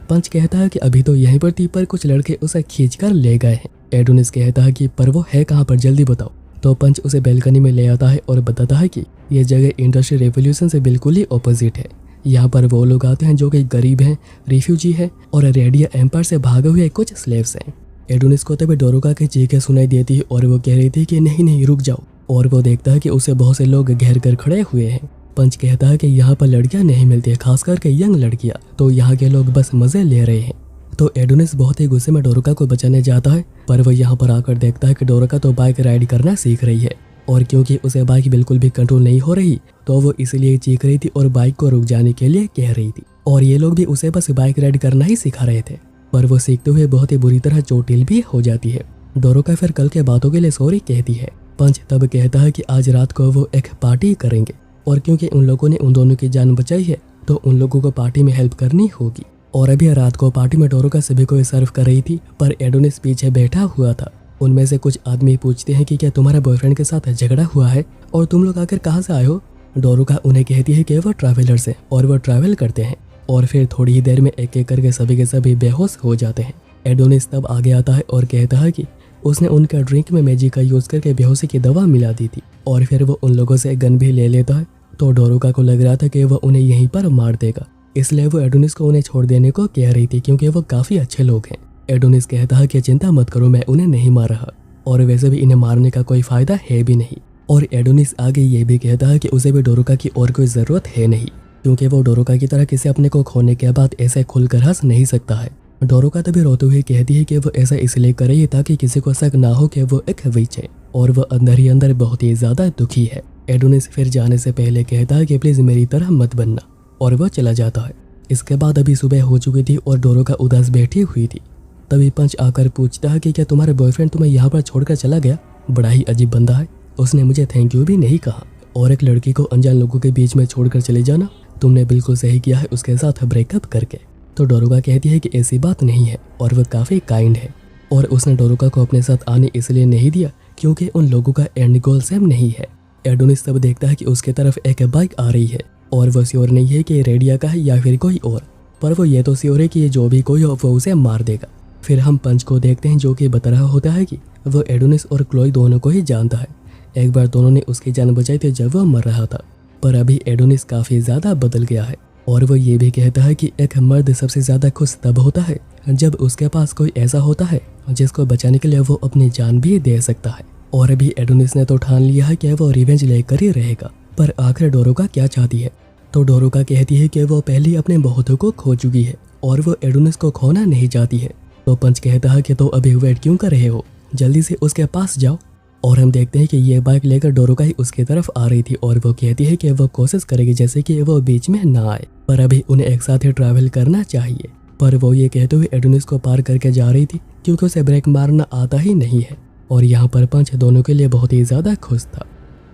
पंच कहता है कि अभी तो यहीं पर थी, पर कुछ लड़के उसे खींचकर ले गए हैं। एडोनिस कहता है कि पर वो है कहाँ पर, जल्दी बताओ। तो पंच उसे बैल्कनी में ले आता है और बताता है कि यह जगह इंडस्ट्रियल रेवोल्यूशन से बिल्कुल ही ऑपोजिट है। यहाँ पर वो लोग आते हैं जो कि गरीब हैं, रिफ्यूजी हैं और रेडिया एम्पायर से भागे हुए कुछ स्लेव्स हैं। एडोनिस को तभी डोरोका की चीखें सुनाई देती है और वो कह रही थी कि नहीं नहीं रुक जाओ, और वो देखता है कि उसे बहुत से लोग घेर कर खड़े हुए हैं। पंच कहता है कि यहाँ पर लड़कियाँ नहीं मिलती, खास करके यंग लड़कियाँ, तो यहाँ के लोग बस मजे ले रहे हैं। तो एडोनिस बहुत ही गुस्से में डोरोका को बचाने जाता है, पर वो यहाँ पर आकर देखता है कि डोरोका तो बाइक राइड करना सीख रही है, और क्योंकि उसे बाइक बिल्कुल भी कंट्रोल नहीं हो रही तो वो इसलिए चीख रही थी और बाइक को रुक जाने के लिए कह रही थी। और ये लोग भी उसे बस बाइक राइड करना ही सिखा रहे थे, पर वो सीखते हुए बहुत ही बुरी तरह चोटिल भी हो जाती है। डोरोका फिर कल के बातों के लिए सॉरी कहती है। पंच तब कहता है कि आज रात को वो एक पार्टी करेंगे, और क्योंकि उन लोगों ने उन दोनों की जान बचाई है तो उन लोगों को पार्टी में हेल्प करनी होगी। और अभी रात को पार्टी में डोरोका सभी को सर्व कर रही थी, पर एडोनिस पीछे बैठा हुआ था। उनमें से कुछ आदमी पूछते हैं कि क्या तुम्हारा बॉयफ्रेंड के साथ झगड़ा हुआ है और तुम लोग आकर कहाँ से आए हो। डोरोका उन्हें कहती है कि वो ट्रैवलर्स हैं और वो ट्रैवल करते हैं, और फिर थोड़ी ही देर में एक एक करके सभी के सभी बेहोश हो जाते हैं। एडोनिस तब आगे आता है और कहता है कि उसने उनका ड्रिंक में मैजिक का यूज़ करके बेहोशी की दवा मिला दी थी, और फिर वो उन लोगों से गन भी ले लेता है। तो डोरोका को लग रहा था कि वह उन्हें यहीं पर मार देगा, इसलिए वो एडोनिस को उन्हें छोड़ देने को कह रही थी क्योंकि वो काफ़ी अच्छे लोग हैं। एडोनिस कहता है कि चिंता मत करो, मैं उन्हें नहीं मार रहा, और वैसे भी इन्हें मारने का कोई फ़ायदा है भी नहीं। और एडोनिस आगे ये भी कहता है कि उसे भी डोरोका की और कोई ज़रूरत है नहीं, क्योंकि वो डोरोका की तरह किसी अपने को खोने के बाद ऐसे खुलकर हंस नहीं सकता है। डोरोका तभी रोते हुए कहती है कि वो ऐसा इसलिए करे ही ताकि किसी को शक ना हो कि वो एक विच है, और वह अंदर ही अंदर बहुत ही ज़्यादा दुखी है। एडोनिस फिर जाने से पहले कहता है कि प्लीज़ मेरी तरह मत बनना, और वह चला जाता है। इसके बाद अभी सुबह हो चुकी थी और डोरोका उदास बैठी हुई थी। तभी पंच आकर पूछता है कि क्या तुम्हारे बॉयफ्रेंड तुम्हें यहाँ पर छोड़कर चला गया? बड़ा ही अजीब बंदा है, उसने मुझे थैंक यू भी नहीं कहा, और एक लड़की को अनजान लोगों के बीच में छोड़कर चले जाना, तुमने बिल्कुल सही किया है उसके साथ ब्रेकअप करके। तो डोरोका कहती है कि ऐसी बात नहीं है और वह काफ़ी काइंड है, और उसने डोरोका को अपने साथ आने इसलिए नहीं दिया क्योंकि उन लोगों का एंड गोल सेम नहीं है। एडोनिस तब देखता है कि उसके तरफ एक बाइक आ रही है, और वह श्योर नहीं है कि रेडिया का है या फिर कोई और, पर वो ये तो श्योर है कि ये जो भी कोई हो वो उसे मार देगा। फिर हम पंच को देखते हैं जो कि बता रहा होता है कि वो एडोनिस और क्लोई दोनों को ही जानता है। एक बार दोनों ने उसकी जान बचाई थी जब वह मर रहा था, पर अभी एडोनिस काफ़ी ज़्यादा बदल गया है, और वो ये भी कहता है कि एक मर्द सबसे ज़्यादा खुश तब होता है जब उसके पास कोई ऐसा होता है जिसको बचाने के लिए वो अपनी जान भी दे सकता है। और अभी एडोनिस ने तो ठान लिया है कि वो रिवेंज लेकर ही रहेगा, पर आखिर डोरोका क्या चाहती है? तो डोरोका कहती है कि वो पहले ही अपने बहुतों को खो चुकी है और वो एडोनिस को खोना नहीं चाहती है। तो पंच कहता है कि तो अभी वेट क्यों कर रहे हो, जल्दी से उसके पास जाओ। और हम देखते हैं कि ये बाइक लेकर डोरोका ही उसकी तरफ आ रही थी, और वो कहती है कि वो कोशिश करेगी जैसे कि वो बीच में ना आए, पर अभी उन्हें एक साथ ही ट्रैवल करना चाहिए। पर वो ये कहते हुए एडोनिस को पार करके जा रही थी क्योंकि उसे ब्रेक मारना आता ही नहीं है। और यहाँ पर पंच दोनों के लिए बहुत ही ज़्यादा खुश था।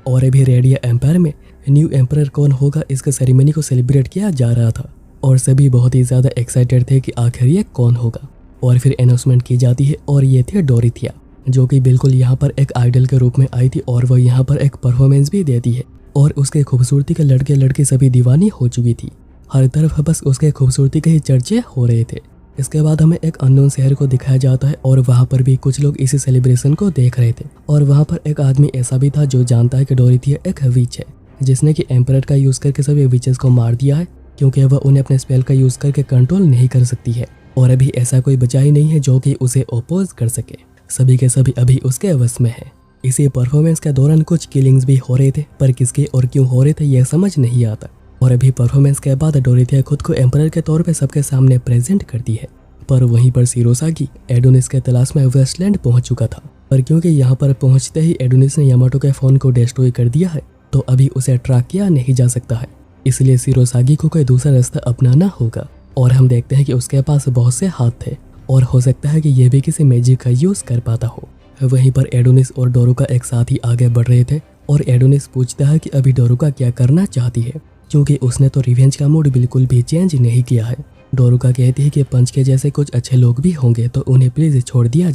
और अभी रेडिया एम्पायर में न्यू एम्परर कौन होगा इसका सेरेमनी को सेलिब्रेट किया जा रहा था, और सभी बहुत ही ज़्यादा एक्साइटेड थे कि आखिर ये कौन होगा। और फिर अनाउंसमेंट की जाती है, और ये थी डोरिथिया, जो कि बिल्कुल यहाँ पर एक आइडल के रूप में आई थी, और वह यहाँ पर एक परफॉर्मेंस भी देती है, और उसके खूबसूरती के लड़के लड़की सभी दीवानी हो चुकी थी। हर तरफ बस उसके खूबसूरती के ही चर्चे हो रहे थे। इसके बाद हमें एक अननोन शहर को दिखाया जाता है, और वहाँ पर भी कुछ लोग इसी सेलिब्रेशन को देख रहे थे। और वहाँ पर एक आदमी ऐसा भी था जो जानता है कि डोरिथिया एक विच है, जिसने कि एम्परर का यूज़ करके सभी विचेस को मार दिया है, क्योंकि वह उन्हें अपने स्पेल का यूज करके कंट्रोल नहीं कर सकती है और अभी ऐसा कोई बचा ही नहीं है जो कि उसे ओपोज कर सके। सभी के सभी अभी उसके वश में है। इसी परफॉर्मेंस के दौरान कुछ किलिंग्स भी हो रहे थे, पर किसके और क्यों हो रहे थे यह समझ नहीं आता। और अभी परफॉर्मेंस के बाद डोरिथिया खुद को एम्परर के तौर पे सबके सामने प्रेजेंट करती है। पर वहीं पर शिरोसागी एडोनिस के तलाश में वेस्टलैंड पहुंच चुका था, पर क्योंकि यहाँ पर पहुंचते ही एडोनिस ने यामाटो के फोन को डिस्ट्रॉय कर दिया है तो अभी उसे ट्रैक किया नहीं जा सकता है। इसलिए शिरोसागी को कोई दूसरा रास्ता अपनाना होगा और हम देखते हैं कि उसके पास बहुत से हाथ थे और हो सकता है कि यह भी किसी मैजिक का यूज कर पाता हो। वहीं पर एडोनिस और डोरुका एक साथ ही आगे बढ़ रहे थे और एडोनिस पूछता है कि अभी डोरुका क्या करना चाहती है, क्योंकि उसने तो रिवेंज का मूड बिल्कुल भी चेंज नहीं किया है। डोरुका कहती है कि पंच के जैसे कुछ अच्छे लोग भी होंगे तो उन्हें प्लीज छोड़ दिया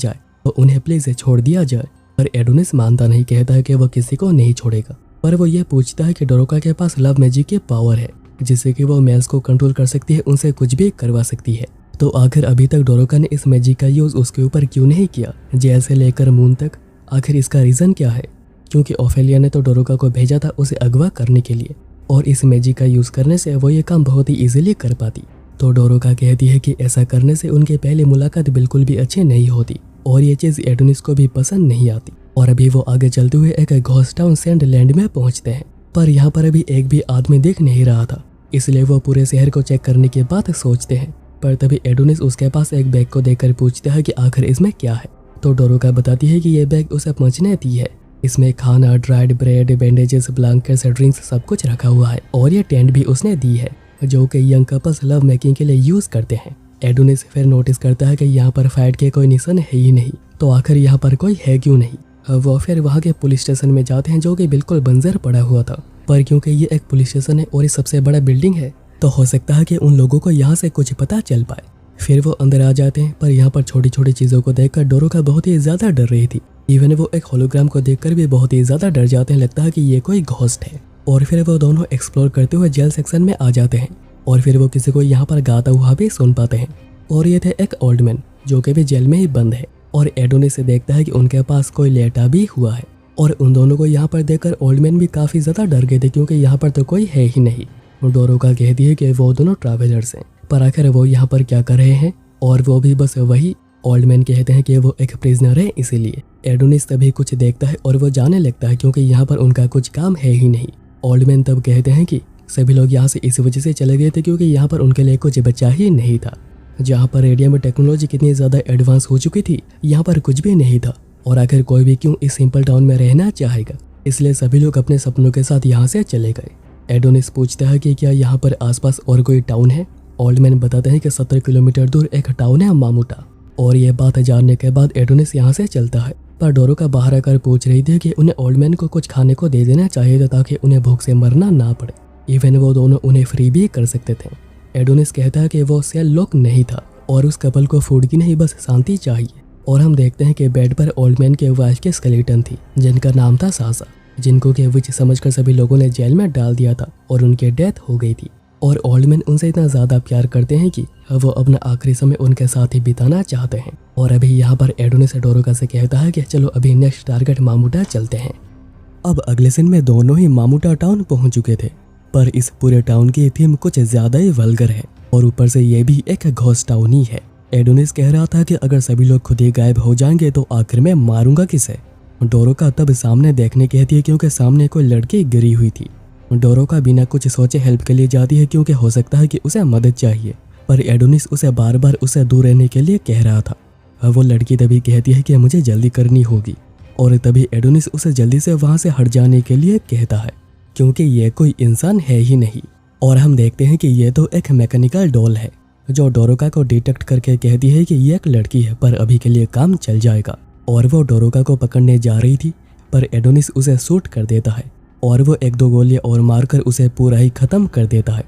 जाए, पर एडोनिस मानता नहीं, कहता है कि वह किसी को नहीं छोड़ेगा। पर वो ये पूछता है कि डोरुका के पास लव मैजिक की पावर है जिससे कि वो मेल्स को कंट्रोल कर सकती है, उनसे कुछ भी करवा सकती है। तो आखिर अभी तक डोरुका ने इस मैजिक का यूज उसके ऊपर क्यों नहीं किया, जेल से लेकर मून तक? आखिर इसका रीजन क्या है? क्योंकि ओफेलिया ने तो डोरुका को भेजा था उसे अगवा करने के लिए और इस मैजिक का यूज करने से वो ये काम बहुत ही इजीली कर पाती। तो डोरुका कहती है कि ऐसा करने से उनकी पहली मुलाकात बिल्कुल भी अच्छी नहीं होती और ये चीज एडोनिस को भी पसंद नहीं आती। और अभी वो आगे चलते हुए एक घोस्ट टाउन सैंडलैंड में पहुंचते हैं, पर यहाँ पर अभी एक भी आदमी दिख नहीं रहा था, इसलिए वो पूरे शहर को चेक करने की बात सोचते हैं। पर तभी एडोनिस उसके पास एक बैग को देखकर पूछता है कि आखिर इसमें क्या है। तो डोरुका बताती है कि ये बैग उसे पंच ने दी है, इसमें खाना, dried bread, bandages, blankets, drinks सब कुछ रखा हुआ है और ये टेंट भी उसने दी है जो कि यंग कपल्स लव मेकिंग के लिए यूज करते हैं। एडोनिस फिर नोटिस करता है कि यहाँ पर फाइट के कोई निशान है ही नहीं, तो आखिर यहाँ पर कोई है क्यों नहीं। वो फिर वहाँ के पुलिस स्टेशन में जाते हैं जो कि बिल्कुल बंजर पड़ा हुआ था, पर क्योंकि ये एक पुलिस स्टेशन है और ये सबसे बड़ा बिल्डिंग है तो हो सकता है कि उन लोगों को यहाँ से कुछ पता चल पाए। फिर वो अंदर आ जाते हैं, पर यहाँ पर छोटी छोटी चीज़ों को देखकर डोरुका बहुत ही ज़्यादा डर रही थी। इवन वो एक होलोग्राम को देखकर भी बहुत ही ज़्यादा डर जाते हैं, लगता है कि ये कोई घोस्ट है। और फिर वो दोनों एक्सप्लोर करते हुए जेल सेक्शन में आ जाते हैं और फिर वो किसी को यहाँ पर गाता हुआ भी सुन पाते हैं और ये थे एक ओल्ड मैन जो कि भी जेल में ही बंद है। और एडोनिस से देखता है कि उनके पास कोई लेटा भी हुआ है और उन दोनों को यहाँ पर देखकर ओल्ड मैन भी काफ़ी ज़्यादा डर गए थे क्योंकि यहाँ पर तो कोई है ही नहीं। डोरुका कहती है कि वो दोनों ट्रैवलर्स हैं, पर आखिर वो यहाँ पर क्या कर रहे हैं, और वो भी बस वही। ओल्ड मैन कहते हैं कि वो एक प्रिजनर है, इसीलिए एडोनिस तभी कुछ देखता है और वो जाने लगता है क्योंकि यहाँ पर उनका कुछ काम है ही नहीं। ओल्ड मैन तब कहते हैं कि सभी लोग यहाँ से इस वजह से चले गए थे क्योंकि यहाँ पर उनके लिए कुछ बचा ही नहीं था। जहाँ पर रेडियम में टेक्नोलॉजी कितनी ज़्यादा एडवांस हो चुकी थी, यहाँ पर कुछ भी नहीं था और आखिर कोई भी क्यों इस सिंपल टाउन में रहना चाहेगा, इसलिए सभी लोग अपने सपनों के साथ यहाँ से चले गए। एडोनिस पूछता है कि क्या यहाँ पर आसपास और कोई टाउन है। ओल्ड मैन बताते हैं कि 17 किलोमीटर दूर एक टाउन है मामूटा, और ये बात जानने के बाद एडोनिस यहाँ से चलता है। पर डोरुका बाहर आकर पूछ रही थी कि उन्हें ओल्ड मैन को कुछ खाने को दे देना चाहिए था ताकि उन्हें भूख से मरना ना पड़े। इवन वो दोनों उन्हें फ्री भी कर सकते थे। एडोनिस कहता है कि वो सेल लॉक नहीं था और उस कपल को फूड की नहीं बस शांति चाहिए। और हम देखते हैं कि बेड पर ओल्ड मैन के वाइफ के स्केलेटन थी जिनका नाम था सासा, जिनको कि विच समझकर सभी लोगों ने जेल में डाल दिया था और उनकी डेथ हो गई थी। और ओल्ड मैन उनसे इतना ज़्यादा प्यार करते हैं कि वो अपना आखिरी समय उनके साथ ही बिताना चाहते हैं। और अभी यहाँ पर एडोनिस डोरुका से कहता है कि चलो अभी नेक्स्ट टारगेट मामूटा चलते हैं। अब अगले सीन में दोनों ही मामूटा टाउन पहुँच चुके थे, पर इस पूरे टाउन की थीम कुछ ज़्यादा ही वल्गर है और ऊपर से ये भी एक घोस्ट टाउन ही है। एडोनिस कह रहा था कि अगर सभी लोग खुद ही गायब हो जाएंगे तो आखिर में मारूंगा किसे। डोरुका तब सामने देखने कहती है क्योंकि सामने कोई लड़की गिरी हुई थी। डोरुका बिना कुछ सोचे हेल्प के लिए जाती है क्योंकि हो सकता है कि उसे मदद चाहिए, पर एडोनिस उसे बार बार उसे दूर रहने के लिए कह रहा था। वो लड़की तभी कहती है कि मुझे जल्दी करनी होगी और तभी एडोनिस उसे जल्दी से वहाँ से हट जाने के लिए कहता है क्योंकि ये कोई इंसान है ही नहीं। और हम देखते हैं कि ये तो एक मैकेनिकल डॉल है जो डोरुका को डिटेक्ट करके कहती है कि ये एक लड़की है पर अभी के लिए काम चल जाएगा। और वो डोरुका को पकड़ने जा रही थी, पर एडोनिस उसे शूट कर देता है और वो 1-2 गोलियां और मारकर उसे पूरा ही खत्म कर देता है।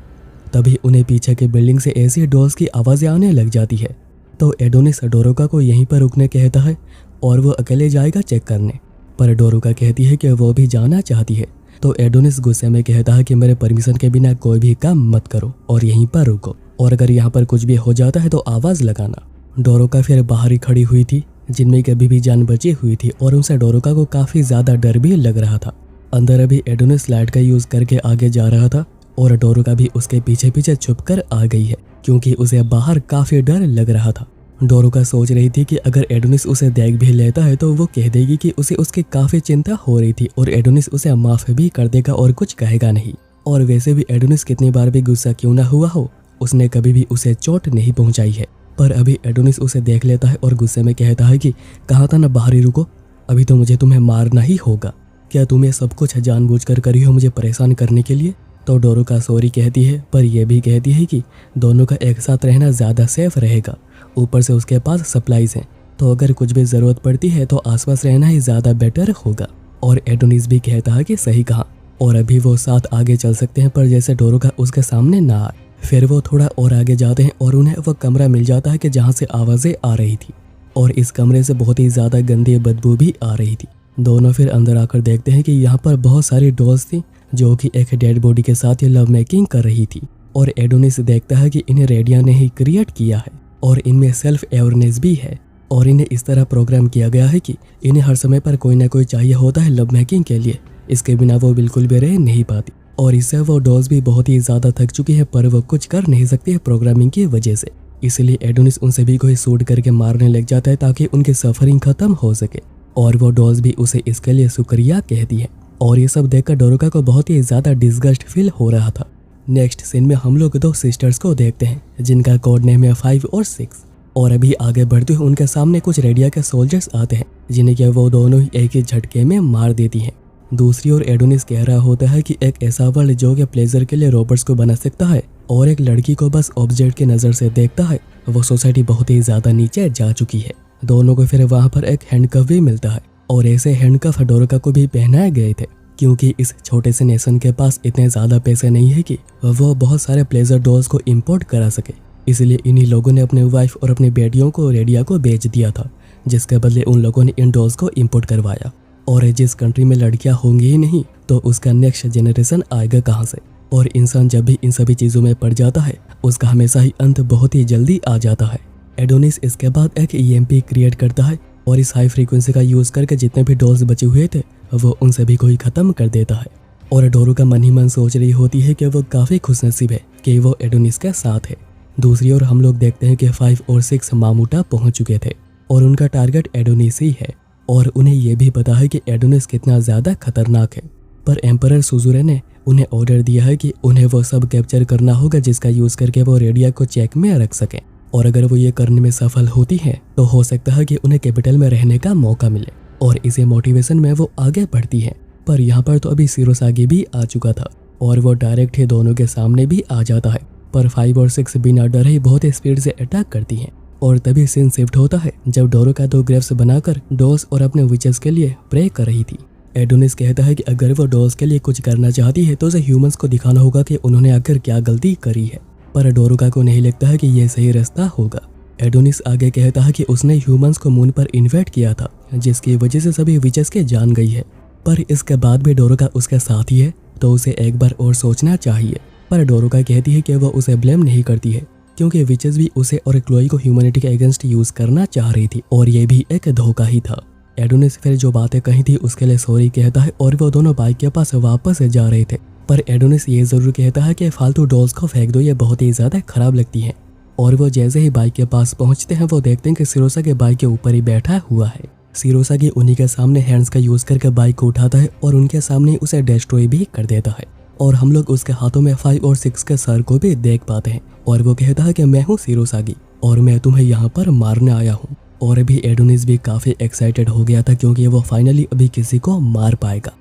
तभी उन्हें पीछे की बिल्डिंग से ऐसी डॉल्स की आवाज़ें आने लग जाती है। तो एडोनिस डोरुका को यहीं पर रुकने कहता है और वो अकेले जाएगा चेक करने, पर डोरुका कहती है कि वो भी जाना चाहती है। तो एडोनिस गुस्से में कहता है कि मेरे परमिशन के बिना कोई भी काम मत करो और यहीं पर रुको, और अगर यहाँ पर कुछ भी हो जाता है तो आवाज़ लगाना। डोरुका फिर बाहर ही खड़ी हुई थी जिनमें की अभी भी जान बची हुई थी और उनसे डोरुका को काफ़ी ज़्यादा डर भी लग रहा था। अंदर अभी एडोनिस लाइट का यूज़ करके आगे जा रहा था, और डोरोका भी उसके पीछे पीछे छुपकर आ गई है क्योंकि उसे बाहर काफी डर लग रहा था। डोरोका सोच रही थी कि अगर एडोनिस उसे देख भी लेता है तो वो कह देगी कि उसे उसकी काफी चिंता हो रही थी और एडोनिस उसे माफ भी कर देगा और कुछ कहेगा नहीं। और वैसे भी एडोनिस कितनी बार भी गुस्सा क्यों ना हुआ हो, उसने कभी भी उसे चोट नहीं पहुंचाई है। पर अभी एडोनिस उसे देख लेता है और गुस्से में कहता है कि कहा था ना बाहर ही रुको, अभी तो मुझे तुम्हें मारना ही होगा। क्या तुम ये सब कुछ जानबूझकर करी हो मुझे परेशान करने के लिए? तो डोरोका सॉरी कहती है, पर यह भी कहती है कि दोनों का एक साथ रहना ज़्यादा सेफ रहेगा। ऊपर से उसके पास सप्लाईज हैं, तो अगर कुछ भी ज़रूरत पड़ती है तो आसपास रहना ही ज़्यादा बेटर होगा। और एडोनिस भी कहता है कि सही कहा। और अभी वो साथ आगे चल सकते हैं, पर जैसे डोरोका उसके सामने ना आए। फिर वो थोड़ा और आगे जाते हैं और उन्हें वो कमरा मिल जाता है कि जहाँ से आवाज़ें आ रही थी और इस कमरे से बहुत ही ज़्यादा गंदी बदबू भी आ रही थी। दोनों फिर अंदर आकर देखते हैं कि यहाँ पर बहुत सारी डॉल्स थी जो कि एक डेड बॉडी के साथ ये लव मेकिंग कर रही थी। और एडोनिस देखता है कि इन्हें रेडिया ने ही क्रिएट किया है और इनमें सेल्फ अवेयरनेस भी है और इन्हें इस तरह प्रोग्राम किया गया है कि इन्हें हर समय पर कोई ना कोई चाहिए होता है लव मेकिंग के लिए। इसके बिना वो बिल्कुल भी रह नहीं पाती और इससे वो डॉल्स भी बहुत ही ज़्यादा थक चुकी है, पर वो कुछ कर नहीं सकती है प्रोग्रामिंग की वजह से। इसलिए एडोनिस उन सभी को ही शूट करके मारने लग जाता है ताकि उनकी सफरिंग खत्म हो सके। और वो डॉल्स भी उसे इसके लिए शुक्रिया कहती है। और ये सब देखकर डोरोका को बहुत ही ज़्यादा डिस्गस्ट फील हो रहा था। नेक्स्ट सीन में हम लोग दो सिस्टर्स को देखते हैं जिनका कोड नेम है 5 और 6। और अभी आगे बढ़ते हुए उनके सामने कुछ रेडिया के सोल्जर्स आते हैं जिन्हें कि वो दोनों ही एक ही झटके में मार देती हैं। दूसरी ओर एडोनिस कह रहा होता है कि एक ऐसा वर्ल्ड जो कि प्लेजर के लिए रोबोट्स को बना सकता है और एक लड़की को बस ऑब्जेक्ट की नज़र से देखता है, वो सोसाइटी बहुत ही ज़्यादा नीचे जा चुकी है। दोनों को फिर वहाँ पर एक हैंडकफ भी मिलता है और ऐसे हैंडकफ डोरोका को भी पहनाए गए थे क्योंकि इस छोटे से नेशन के पास इतने ज़्यादा पैसे नहीं है कि वो बहुत सारे प्लेजर डॉल्स को इम्पोर्ट करा सके। इसलिए इन्हीं लोगों ने अपने वाइफ और अपनी बेटियों को रेडिया को बेच दिया था, जिसके बदले उन लोगों ने इन डॉल्स को इम्पोर्ट करवाया। और जिस कंट्री में लड़कियां होंगी ही नहीं तो उसका नेक्स्ट जनरेशन आएगा कहाँ से? और इंसान जब भी इन सभी चीज़ों में पड़ जाता है उसका हमेशा ही अंत बहुत ही जल्दी आ जाता है। एडोनिस इसके बाद एक EMP क्रिएट करता है और इस हाई फ्रीक्वेंसी का यूज़ करके जितने भी डॉल्स बचे हुए थे वो उन सभी को ही ख़त्म कर देता है। और डोरोका मन ही मन सोच रही होती है कि वो काफ़ी खुशनसीब है कि वो एडोनिस के साथ है। दूसरी ओर हम लोग देखते हैं कि 5 और 6 मामूटा पहुंच चुके थे और उनका टारगेट एडोनिस ही है और उन्हें यह भी पता है कि एडोनिस कितना ज़्यादा खतरनाक है। पर एम्परर सुजुरे ने उन्हें ऑर्डर दिया है कि उन्हें वो सब कैप्चर करना होगा जिसका यूज़ करके वो रेडिया को चेक में रख सकें। और अगर वो ये करने में सफल होती है तो हो सकता है कि उन्हें कैपिटल में रहने का मौका मिले और इसे मोटिवेशन में वो आगे बढ़ती है। पर यहाँ पर तो अभी शिरोसागी भी आ चुका था और वो डायरेक्ट ही दोनों के सामने भी आ जाता है। पर 5 और 6 बिना डरे ही बहुत स्पीड से अटैक करती हैं। और तभी सीन शिफ्ट होता है जब डोरोका 2 ग्रेव्स बनाकर डॉल्स और अपने विचेस के लिए प्रे कर रही थी। एडोनिस कहता है कि अगर वो डॉल्स के लिए कुछ करना चाहती है तो उसे ह्यूमंस को दिखाना होगा कि उन्होंने आखिर क्या गलती करी है। पर डोरोका को नहीं लगता है कि यह सही रास्ता होगा। एडोनिस आगे कहता है कि उसने ह्यूमंस को मून पर इन्वाइट किया था जिसकी वजह से सभी विचेस के जान गई है। पर इसके बाद भी डोरोका उसके साथ ही है तो उसे एक बार और सोचना चाहिए। पर डोरोका कहती है कि वह उसे ब्लेम नहीं करती है क्योंकि विचेस भी उसे और क्लोई को ह्यूमैनिटी के अगेंस्ट यूज करना चाह रही थी और ये भी एक धोखा ही था। एडोनिस फिर जो बातें कही थी उसके लिए सॉरी कहता है और वो दोनों बाइक के पास वापस जा रहे थे। पर एडोनिस ये जरूर कहता है कि फालतू डॉल्स को फेंक दो, ये बहुत ही ज्यादा खराब लगती है। और वो जैसे ही बाइक के पास पहुंचते हैं वो देखते हैं कि शिरोसा के बाइक के ऊपर ही बैठा हुआ है। शिरोसागी उन्हीं के सामने हैंड्स का यूज करके बाइक को उठाता है और उनके सामने उसे डिस्ट्रॉय भी कर देता है। और हम लोग उसके हाथों में 5 और 6 के सर को भी देख पाते हैं और वो कहता है कि मैं हूँ शिरोसागी और मैं तुम्हें यहाँ पर मारने आया हूँ। और अभी एडोनिस भी काफ़ी एक्साइटेड हो गया था क्योंकि वो फाइनली अभी किसी को मार पाएगा।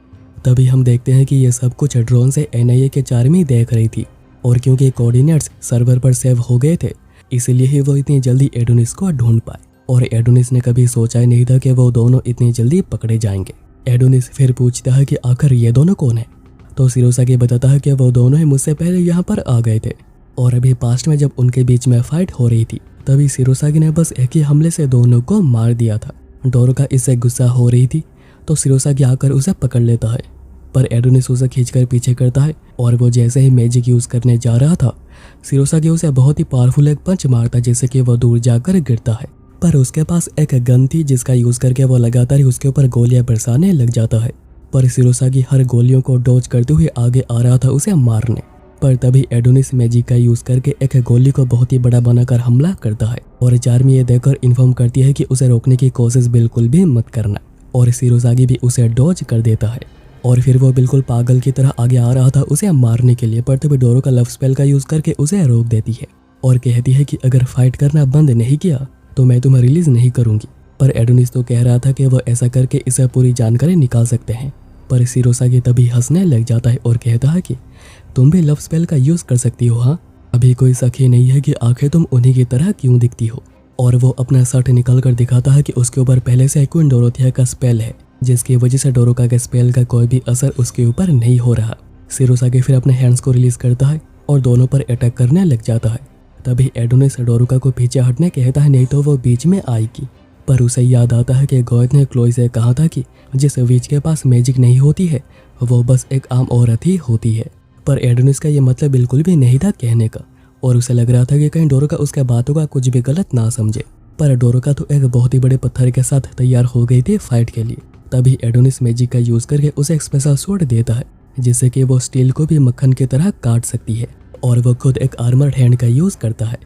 तभी हम देखते हैं कि ये सब कुछ ड्रोन से NIA के चार्मी देख रही थी और क्योंकि कोऑर्डिनेट्स सर्वर पर सेव हो गए थे इसलिए ही वो इतनी जल्दी एडोनिस को ढूंढ पाए। और एडोनिस ने कभी सोचा ही नहीं था कि वो दोनों इतनी जल्दी पकड़े जाएंगे। एडोनिस फिर पूछता है कि आखिर ये दोनों कौन है? तो शिरोसागी बताता है कि वो दोनों ही मुझसे पहले यहाँ पर आ गए थे और अभी पास्ट में जब उनके बीच में फाइट हो रही थी तभी शिरोसागी ने बस एक ही हमले से दोनों को मार दिया था। डोरोका इससे गुस्सा हो रही थी तो शिरोसागी आकर उसे पकड़ लेता है पर एडोनिस उसे खींचकर पीछे करता है और वो जैसे ही मैजिक यूज करने जा रहा था शिरोसागी उसे बहुत ही पावरफुल एक पंच मारता जिससे कि वो दूर जाकर गिरता है। पर उसके पास एक गन थी जिसका यूज करके वो लगातार ही उसके ऊपर गोलियां बरसाने लग जाता है। पर शिरोसागी हर गोलियों को डॉज करते हुए आगे आ रहा था उसे मारने। पर तभी एडोनिस मैजिक का यूज करके एक गोली को बहुत ही बड़ा बनाकर हमला करता है और चार्मी ये देखकर इन्फॉर्म करती है कि उसे रोकने की कोशिश बिल्कुल भी मत करना और शिरोसागी भी उसे डॉज कर देता है। और फिर वो बिल्कुल पागल की तरह आगे आ रहा था उसे मारने के लिए, पर तभी डोरो का लव स्पेल का यूज करके उसे रोक देती है और कहती है कि अगर फाइट करना बंद नहीं किया तो मैं तुम्हें रिलीज नहीं करूंगी। पर एडोनिस तो कह रहा था कि वो ऐसा करके इसे पूरी जानकारी निकाल सकते हैं, पर शिरोसागी तभी हंसने लग जाता है और कहता है कि तुम भी लव स्पेल का यूज कर सकती हो। हाँ, अभी कोई शक ही नहीं है कि आखिर तुम उन्हीं की तरह क्यों दिखती हो। और वो अपना शर्ट निकाल कर दिखाता है कि उसके ऊपर पहले से क्वीन डोरोथिया का स्पेल है, जिसकी वजह से डोरोका के स्पेल का कोई भी असर उसके ऊपर नहीं हो रहा। शिरोसागी फिर अपने हैंड्स को रिलीज करता है और दोनों पर अटैक करने लग जाता है। तभी एडोनिस डोरोका को पीछे हटने कहता है, नहीं तो वो बीच में आएगी। पर उसे याद आता है कि गोयत ने क्लोई से कहा था कि जिस विच के पास मैजिक नहीं होती है वो बस एक आम औरत ही होती है। पर एडोनिस का ये मतलब बिल्कुल भी नहीं था कहने का और उसे लग रहा था कि कहीं डोरोका उसके बातों का कुछ भी गलत ना समझे। पर डोरोका तो एक बहुत ही बड़े पत्थर के साथ तैयार हो गई थी फाइट के लिए। तभी एडोनिस मैजिक का यूज करके उसे एक स्पेशल सूट देता है जिससे कि वो स्टील को भी मक्खन की तरह काट सकती है और वो खुद एक आर्मर्ड हैंड का यूज करता है।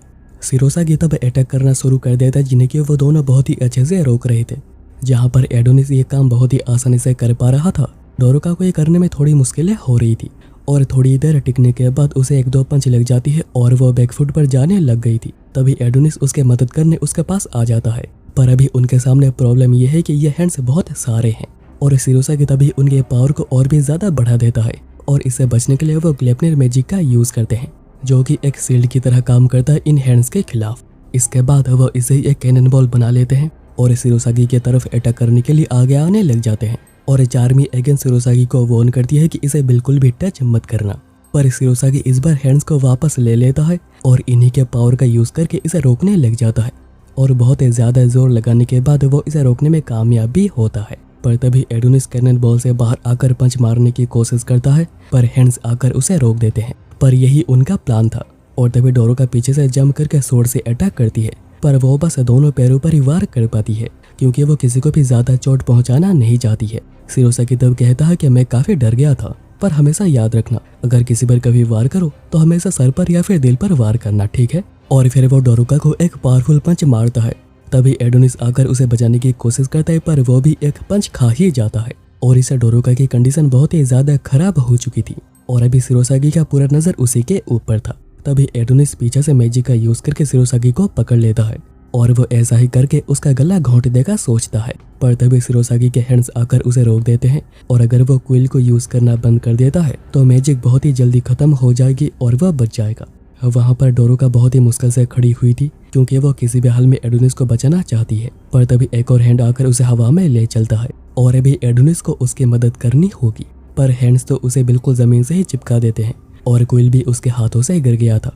शिरोसागी तब अटैक करना शुरू कर देता है जिन्हें कि वो दोनों बहुत ही अच्छे से रोक रहे थे। जहाँ पर एडोनिस ये काम बहुत ही आसानी से कर पा रहा था, डोरोका को ये करने में थोड़ी मुश्किलें हो रही थी और थोड़ी देर टिकने के बाद उसे एक दो पंच लग जाती है और वो बैकफुट पर जाने लग गई थी। तभी एडोनिस उसके मदद करने उसके पास आ जाता है, पर अभी उनके सामने प्रॉब्लम यह है कि ये हैंड्स बहुत सारे हैं और शिरोसागी तभी उनके पावर को और भी ज्यादा बढ़ा देता है और इससे बचने के लिए वो ग्लेपनर मैजिक का यूज करते हैं जो कि एक शील्ड की तरह काम करता है इन हैंड्स के खिलाफ। इसके बाद वो इसे एक कैनन बॉल बना लेते हैं और शिरोसागी की तरफ अटैक करने के लिए आगे आने लग जाते हैं और चार्मी अगेन शिरोसागी को वार्न करती है कि इसे बिल्कुल भी टच मत करना। पर शिरोसागी इस बार हैंड्स को वापस ले लेता है और इन्हीं के पावर का यूज करके इसे रोकने लग जाता है और बहुत ही ज्यादा जोर लगाने के बाद वो इसे रोकने में कामयाब भी होता है। पर तभी एडोनिस कैनन बॉल से बाहर आकर पंच मारने की कोशिश करता है पर हैंड्स आकर उसे रोक देते हैं। पर यही उनका प्लान था और तभी डोरोका पीछे से जंप करके स्वॉर्ड से अटैक करती है, पर वो बस दोनों पैरों पर ही वार कर पाती है क्योंकि वो किसी को भी ज्यादा चोट पहुंचाना नहीं चाहती है। शिरोसागी तब कहता है कि मैं काफी डर गया था, पर हमेशा याद रखना अगर किसी पर कभी वार करो तो हमेशा सर पर या फिर दिल पर वार करना, ठीक है। और फिर वो डोरोका को एक पावरफुल पंच मारता है। तभी एडोनिस आकर उसे बचाने की कोशिश करता है पर वो भी एक पंच खा ही जाता है और इससे डोरोका की कंडीशन बहुत ही ज्यादा खराब हो चुकी थी और अभी शिरोसागी का पूरा नजर उसी के ऊपर था। तभी एडोनिस पीछे से मैजिक का यूज करके शिरोसागी को पकड़ लेता है और वो ऐसा ही करके उसका गला घोंटने का सोचता है, पर तभी शिरोसागी के हैंड्स आकर उसे रोक देते हैं और अगर वो क्विल को यूज करना बंद कर देता है तो मैजिक बहुत ही जल्दी खत्म हो जाएगी और वह बच जाएगा। वहाँ पर डोरोका बहुत ही मुश्किल से खड़ी हुई थी क्योंकि वो किसी भी हाल में एडोनिस को बचाना चाहती है, पर तभी एक और हैंड आकर उसे हवा में ले चलता है और अभी एडोनिस को उसकी मदद करनी होगी। पर हैंड्स तो उसे बिल्कुल जमीन से ही चिपका देते हैं और क्विल भी उसके हाथों से गिर गया था,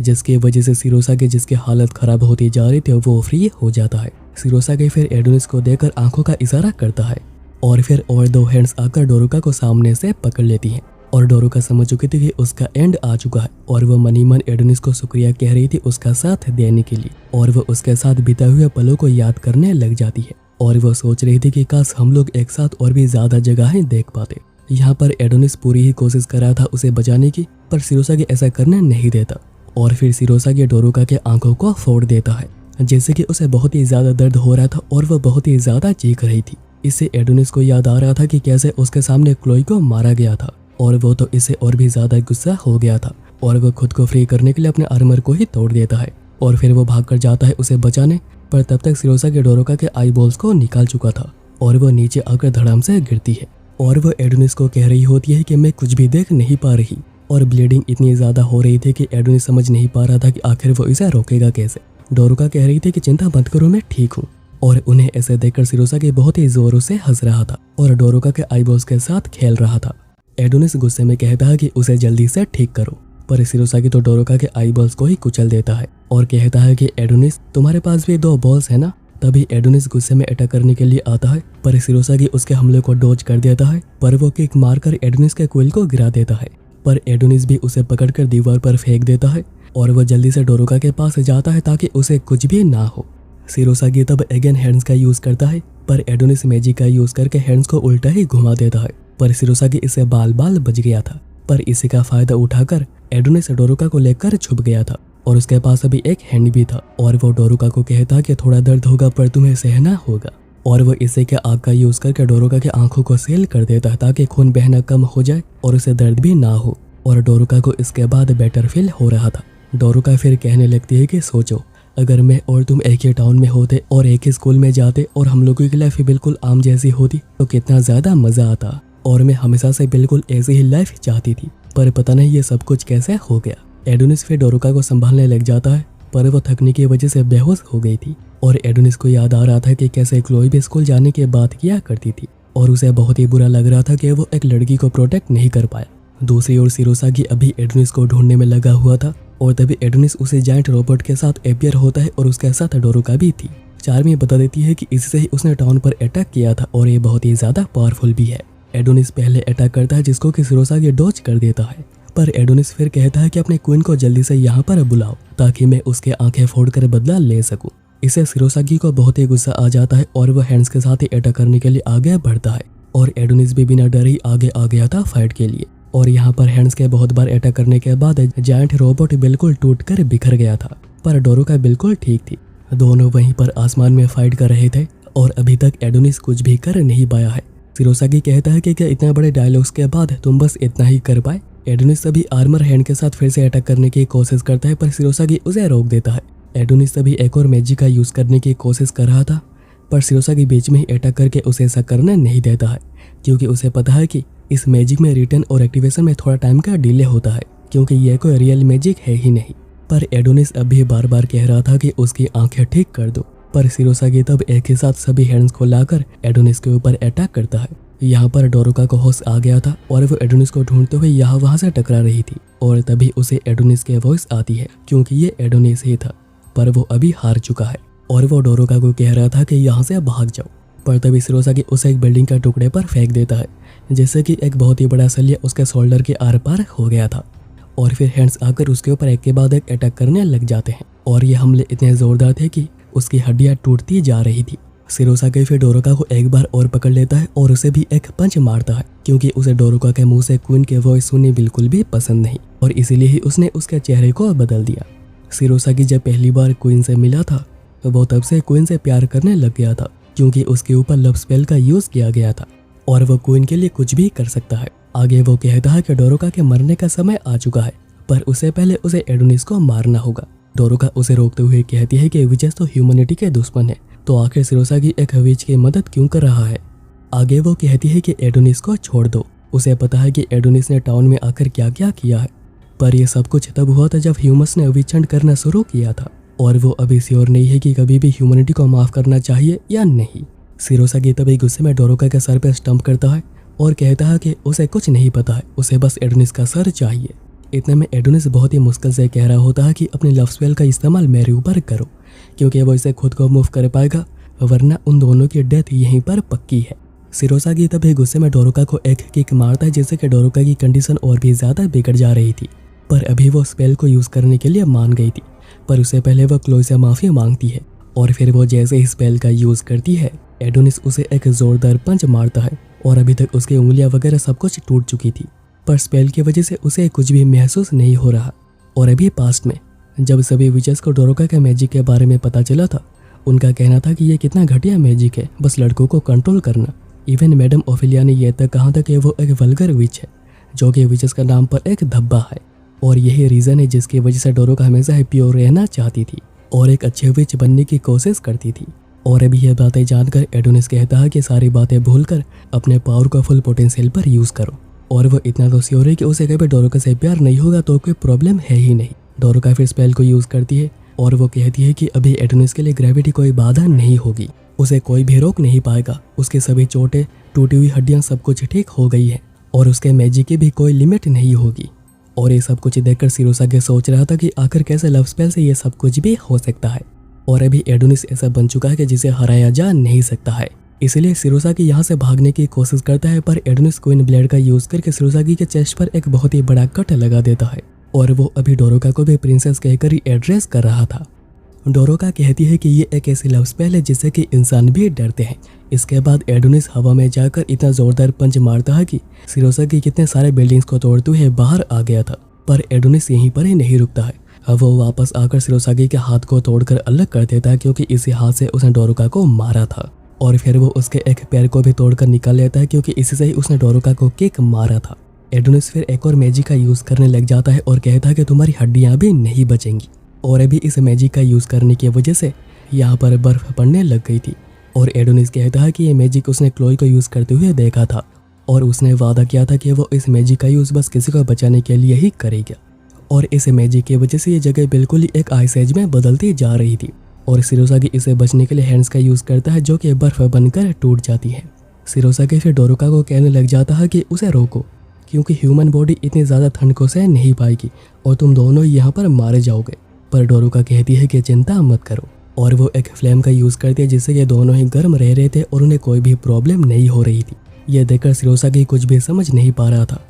जिसकी वजह से शिरोसागी जिसकी हालत खराब होती जा रही थी वो फ्री हो जाता है। शिरोसागी फिर एडोनिस को देखकर आंखों का इशारा करता है और फिर और दो हैंड्स आकर डोरोका को सामने से पकड़ लेती हैं और डोरोका समझ चुकी थी कि उसका एंड आ चुका है और वो मनी मन एडोनिस को शुक्रिया कह रही थी उसका साथ देने के लिए और वो उसके साथ बिता हुए पलों को याद करने लग जाती है और वो सोच रही थी कि काश हम लोग एक साथ और भी ज्यादा जगहें देख पाते। यहाँ पर एडोनिस पूरी ही कोशिश कर रहा था उसे बचाने की, पर शिरोसागी ऐसा करने नहीं देता और फिर शिरोसागी डोरोका के आंखों को फोड़ देता है जैसे कि उसे बहुत ही ज्यादा दर्द हो रहा था और वह बहुत ही ज्यादा चीख रही थी। इससे एडोनिस को याद आ रहा था कि कैसे उसके सामने क्लोई को मारा गया था और वो तो इससे और भी ज्यादा गुस्सा हो गया था और वो खुद को फ्री करने के लिए अपने आर्मर को ही तोड़ देता है और फिर वो भागकर जाता है उसे बचाने, पर तब तक शिरोसागी डोरोका के आई बॉल्स को निकाल चुका था और वो नीचे आकर धड़ाम से गिरती है और वो एडोनिस को कह रही होती है कि मैं कुछ भी देख नहीं पा रही और ब्लीडिंग इतनी ज्यादा हो रही थी कि एडोनिस समझ नहीं पा रहा था कि आखिर वो इसे रोकेगा कैसे। डोरोका कह रही थी कि चिंता मत करो, मैं ठीक हूँ और उन्हें ऐसे देखकर शिरोसागी बहुत ही जोरों से हंस रहा था और डोरोका के आईबॉल्स के साथ खेल रहा था। एडोनिस गुस्से में कहता है कि उसे जल्दी से ठीक करो, पर शिरोसागी तो डोरोका के आईबॉल्स को ही कुचल देता है और कहता है कि एडोनिस तुम्हारे पास भी 2 बॉल्स है ना। तभी एडोनिस गुस्से में अटैक करने के लिए आता है, पर शिरोसागी उसके हमले को डॉज कर देता है, पर वो किक मारकर एडोनिस के क्विल को गिरा देता है, पर एडोनिस भी उसे पकड़कर दीवार पर फेंक देता है और वो जल्दी से डोरोका के पास जाता है ताकि उसे कुछ भी ना हो। शिरोसागी तब अगेन हैंड्स का यूज करता है, पर एडोनिस मैजिक का यूज करके हैंड्स को उल्टा ही घुमा देता है, पर शिरोसागी इससे बाल बाल बच गया था। पर इसी का फायदा उठाकर एडोनिस डोरुका को लेकर छुप गया था और उसके पास अभी एक हैंड भी था और वो डोरुका को कहता कि थोड़ा दर्द होगा पर तुम्हें सहना होगा और वो इसे के आग का यूज करके डोरुका के आंखों को सील कर देता है ताकि खून बहना कम हो जाए और उसे दर्द भी ना हो। और डोरुका को इसके बाद बेटर फील हो रहा था। डोरुका फिर कहने लगती है कि सोचो, अगर मैं और तुम एक ही टाउन में होते और एक ही स्कूल में जाते और हम लोगों की लाइफ बिल्कुल आम जैसी होती तो कितना ज्यादा मजा आता। और मैं हमेशा से बिल्कुल ऐसी ही लाइफ चाहती थी, पर पता नहीं ये सब कुछ कैसे हो गया। एडोनिस फिर डोरुका को संभालने लग जाता है पर वो थकने की वजह से बेहोश हो गई थी और एडोनिस को याद आ रहा था कि कैसे क्लोई भी स्कूल जाने के बाद किया करती थी और उसे बहुत ही बुरा लग रहा था कि वो एक लड़की को प्रोटेक्ट नहीं कर पाया। दूसरी ओर शिरोसागी अभी एडोनिस को ढूंढने में लगा हुआ था और तभी एडोनिस उसे जायंट रोबोट के साथ अपियर होता है और उसके साथ डोरुका भी थी। चार्मी बता देती है कि इससे ही उसने टाउन पर अटैक किया था और ये बहुत ही ज्यादा पावरफुल भी है। एडोनिस पहले अटैक करता है जिसको कि शिरोसागी डॉज कर देता है, पर एडोनिस फिर कहता है कि अपने क्वीन को जल्दी से यहाँ पर बुलाओ ताकि मैं उसके आंखें फोड़कर बदला ले सकूं। इससे शिरोसागी को बहुत ही गुस्सा आ जाता है और वह हैंड्स के साथ ही अटैक करने के लिए आगे बढ़ता है और एडोनिस भी बिना डर ही आगे आ गया था फाइट के लिए। और यहाँ पर हैंड्स के बहुत बार अटैक करने के बाद जायंट रोबोट बिल्कुल टूटकर बिखर गया था, पर डोरुका बिल्कुल ठीक थी। दोनों वहीं पर आसमान में फाइट कर रहे थे और अभी तक एडोनिस कुछ भी कर नहीं पाया है। शिरोसागी कहता है कि क्या इतने बड़े डायलॉग्स के बाद तुम बस इतना ही कर पाए। एडोनिस सभी आर्मर हैंड के साथ फिर से अटैक करने की कोशिश करता है पर शिरोसागी उसे रोक देता है। एडोनिस सभी एक और मैजिक का यूज करने की कोशिश कर रहा था पर शिरोसागी बीच में ही अटैक करके उसे ऐसा करने नहीं देता है क्योंकि उसे पता है कि इस मैजिक में रिटर्न और एक्टिवेशन में थोड़ा टाइम का डिले होता है क्योंकि यह कोई रियल मैजिक है ही नहीं। पर एडोनिस अभी बार बार कह रहा था कि उसकी आंखें ठीक कर दो, पर शिरोसागी तब एक ही साथ सभी हैंड्स को लाकर एडोनिस के ऊपर अटैक करता है। यहाँ पर डोरुका को होश आ गया था और वो एडोनिस को ढूंढते हुए यहाँ वहाँ से टकरा रही थी और तभी उसे एडोनिस की वॉइस आती है क्योंकि ये एडोनिस ही था, पर वो अभी हार चुका है और वो डोरुका को कह रहा था कि यहाँ से भाग जाओ। पर तभी शिरोसागी उसे एक बिल्डिंग के टुकड़े पर फेंक देता है जिससे कि एक बहुत ही बड़ा सलिया उसके शोल्डर के आर पार हो गया था और फिर हैंड्स आकर उसके ऊपर एक के बाद एक अटैक करने लग जाते हैं और ये हमले इतने जोरदार थे कि उसकी हड्डियां टूटती जा रही थी। शिरोसागी फिर डोरुका को एक बार और पकड़ लेता है और उसे भी एक पंच मारता है क्योंकि उसे डोरुका के मुंह से क्वीन के वॉइस सुननी बिल्कुल भी पसंद नहीं और इसीलिए ही उसने उसके चेहरे को बदल दिया। शिरोसागी जब पहली बार क्वीन से मिला था तो वो तब से क्वीन से प्यार करने लग गया था क्योंकि उसके ऊपर लव स्पेल का यूज किया गया था और वो क्वीन के लिए कुछ भी कर सकता है। आगे वो कहता है कि डोरुका के मरने का समय आ चुका है पर उससे पहले उसे एडोनिस को मारना होगा। डोरुका उसे रोकते हुए कहती है कि विचेस तो ह्यूमैनिटी के दुश्मन है, तो आखिर शिरोसागी एक विच की मदद क्यों कर रहा है। आगे वो कहती है कि एडोनिस को छोड़ दो, उसे पता है कि एडोनिस ने टाउन में आकर क्या क्या किया है, पर यह सब कुछ तब हुआ था जब ह्यूमस ने विचंड करना शुरू किया था और वो अभी श्योर नहीं है कि कभी भी ह्यूमैनिटी को माफ करना चाहिए या नहीं। शिरोसागी तभी गुस्से में डोरुका के सर पर स्टंप करता है और कहता है कि उसे कुछ नहीं पता है, उसे बस एडोनिस का सर चाहिए। इतने में एडोनिस बहुत ही मुश्किल से कह रहा होता है कि अपने लव स्पेल का इस्तेमाल मेरे ऊपर करो क्योंकि वो इसे खुद को मूव कर पाएगा, वरना उन दोनों की डेथ यहीं पर पक्की है। शिरोसागी तभी गुस्से में डोरुका को एक किक मारता है जिससे कि डोरुका की कंडीशन और भी ज्यादा बिगड़ जा रही थी, पर अभी वो स्पेल को यूज करने के लिए मान गई थी। पर उससे पहले वो क्लोई से माफी मांगती है और फिर वो जैसे ही स्पेल का यूज करती है एडोनिस उसे एक जोरदार पंच मारता है और अभी तक उसकी उंगलियां वगैरह सब कुछ टूट चुकी थी, पर स्पेल की वजह से उसे कुछ भी महसूस नहीं हो रहा। और अभी पास्ट में जब सभी विचेस को डोरुका के मैजिक के बारे में पता चला था, उनका कहना था कि ये कितना घटिया मैजिक है, बस लड़कों को कंट्रोल करना। इवन मैडम ओफिलिया ने यह तक कहा था कि वो एक वल्गर विच है जो कि विचेस का नाम पर एक धब्बा है और यही रीजन है जिसकी वजह से डोरुका हमेशा प्योर रहना चाहती थी और एक अच्छे विच बनने की कोशिश करती थी। और अभी यह बातें जानकर एडोनिस कहता है कि सारी बातें भूलकर अपने पावर को फुल पोटेंशियल पर यूज करो और वो इतना तो श्योर है कि उसे कभी डोरुका से प्यार नहीं होगा तो कोई प्रॉब्लम है ही नहीं। डोरुका फिर स्पेल को यूज करती है और वो कहती है कि अभी एडोनिस के लिए ग्रेविटी कोई बाधा नहीं होगी, उसे कोई भी रोक नहीं पाएगा, उसके सभी चोटें, टूटी हुई हड्डियां सब कुछ ठीक हो गई है और उसके मैजिक की भी कोई लिमिट नहीं होगी। और ये सब कुछ देखकर शिरोसागी सोच रहा था कि आखिर कैसे लव स्पेल से ये सब कुछ भी हो सकता है और अभी एडोनिस ऐसा बन चुका है कि जिसे हराया जा नहीं सकता है। इसलिए शिरोसागी यहाँ से भागने की कोशिश करता है, पर एडोनिस क्वीन ब्लेड का यूज करके शिरोसागी के चेस्ट पर एक बहुत ही बड़ा कट लगा देता है और वो अभी डोरुका को भी प्रिंसेस कहकर ही एड्रेस कर रहा था। डोरोका कहती है कि ये एक ऐसी लव स्पेल है जिससे कि इंसान भी डरते हैं। इसके बाद एडोनिस हवा में जाकर इतना जोरदार पंच मारता है कि शिरोसागी कितने सारे बिल्डिंग्स को तोड़ते हुए बाहर आ गया था। पर एडोनिस यहीं पर ही नहीं रुकता है। अब वो वापस आकर शिरोसागी के हाथ को तोड़कर अलग कर देता है, क्योंकि इसी हाथ से उसने डोरोका को मारा था। और फिर वो उसके एक पैर को भी तोड़कर निकाल लेता है, क्योंकि इसी से ही उसने डोरोका को किक मारा था। एडोनिस फिर एक और मैजिक का यूज करने लग जाता है और कहता है कि तुम्हारी हड्डियां भी नहीं बचेंगी। और अभी इस मैजिक का यूज करने की वजह से यहाँ पर बर्फ पड़ने लग गई थी। और एडोनिस कहता है कि ये मैजिक उसने क्लोई को यूज करते हुए देखा था और उसने वादा किया था कि वो इस मैजिक का यूज बस किसी को बचाने के लिए ही करेगा। और इस मैजिक की वजह से ये जगह बिल्कुल ही एक आइस एज में बदलती जा रही थी। और शिरोसागी इसे बचने के लिए हैंड्स का यूज करता है, जो कि बर्फ बनकर टूट जाती है। शिरोसागी फिर डोरोका को कहने लग जाता है कि उसे रोको, क्योंकि ह्यूमन बॉडी इतनी ज़्यादा ठंड को सह नहीं पाएगी और तुम दोनों यहाँ पर मारे जाओगे। पर डोरोका कहती है कि चिंता मत करो, और वो एक फ्लेम का यूज़ करती है जिससे ये दोनों ही गर्म रह रहे थे और उन्हें कोई भी प्रॉब्लम नहीं हो रही थी। यह देखकर शिरोसागी कुछ भी समझ नहीं पा रहा था,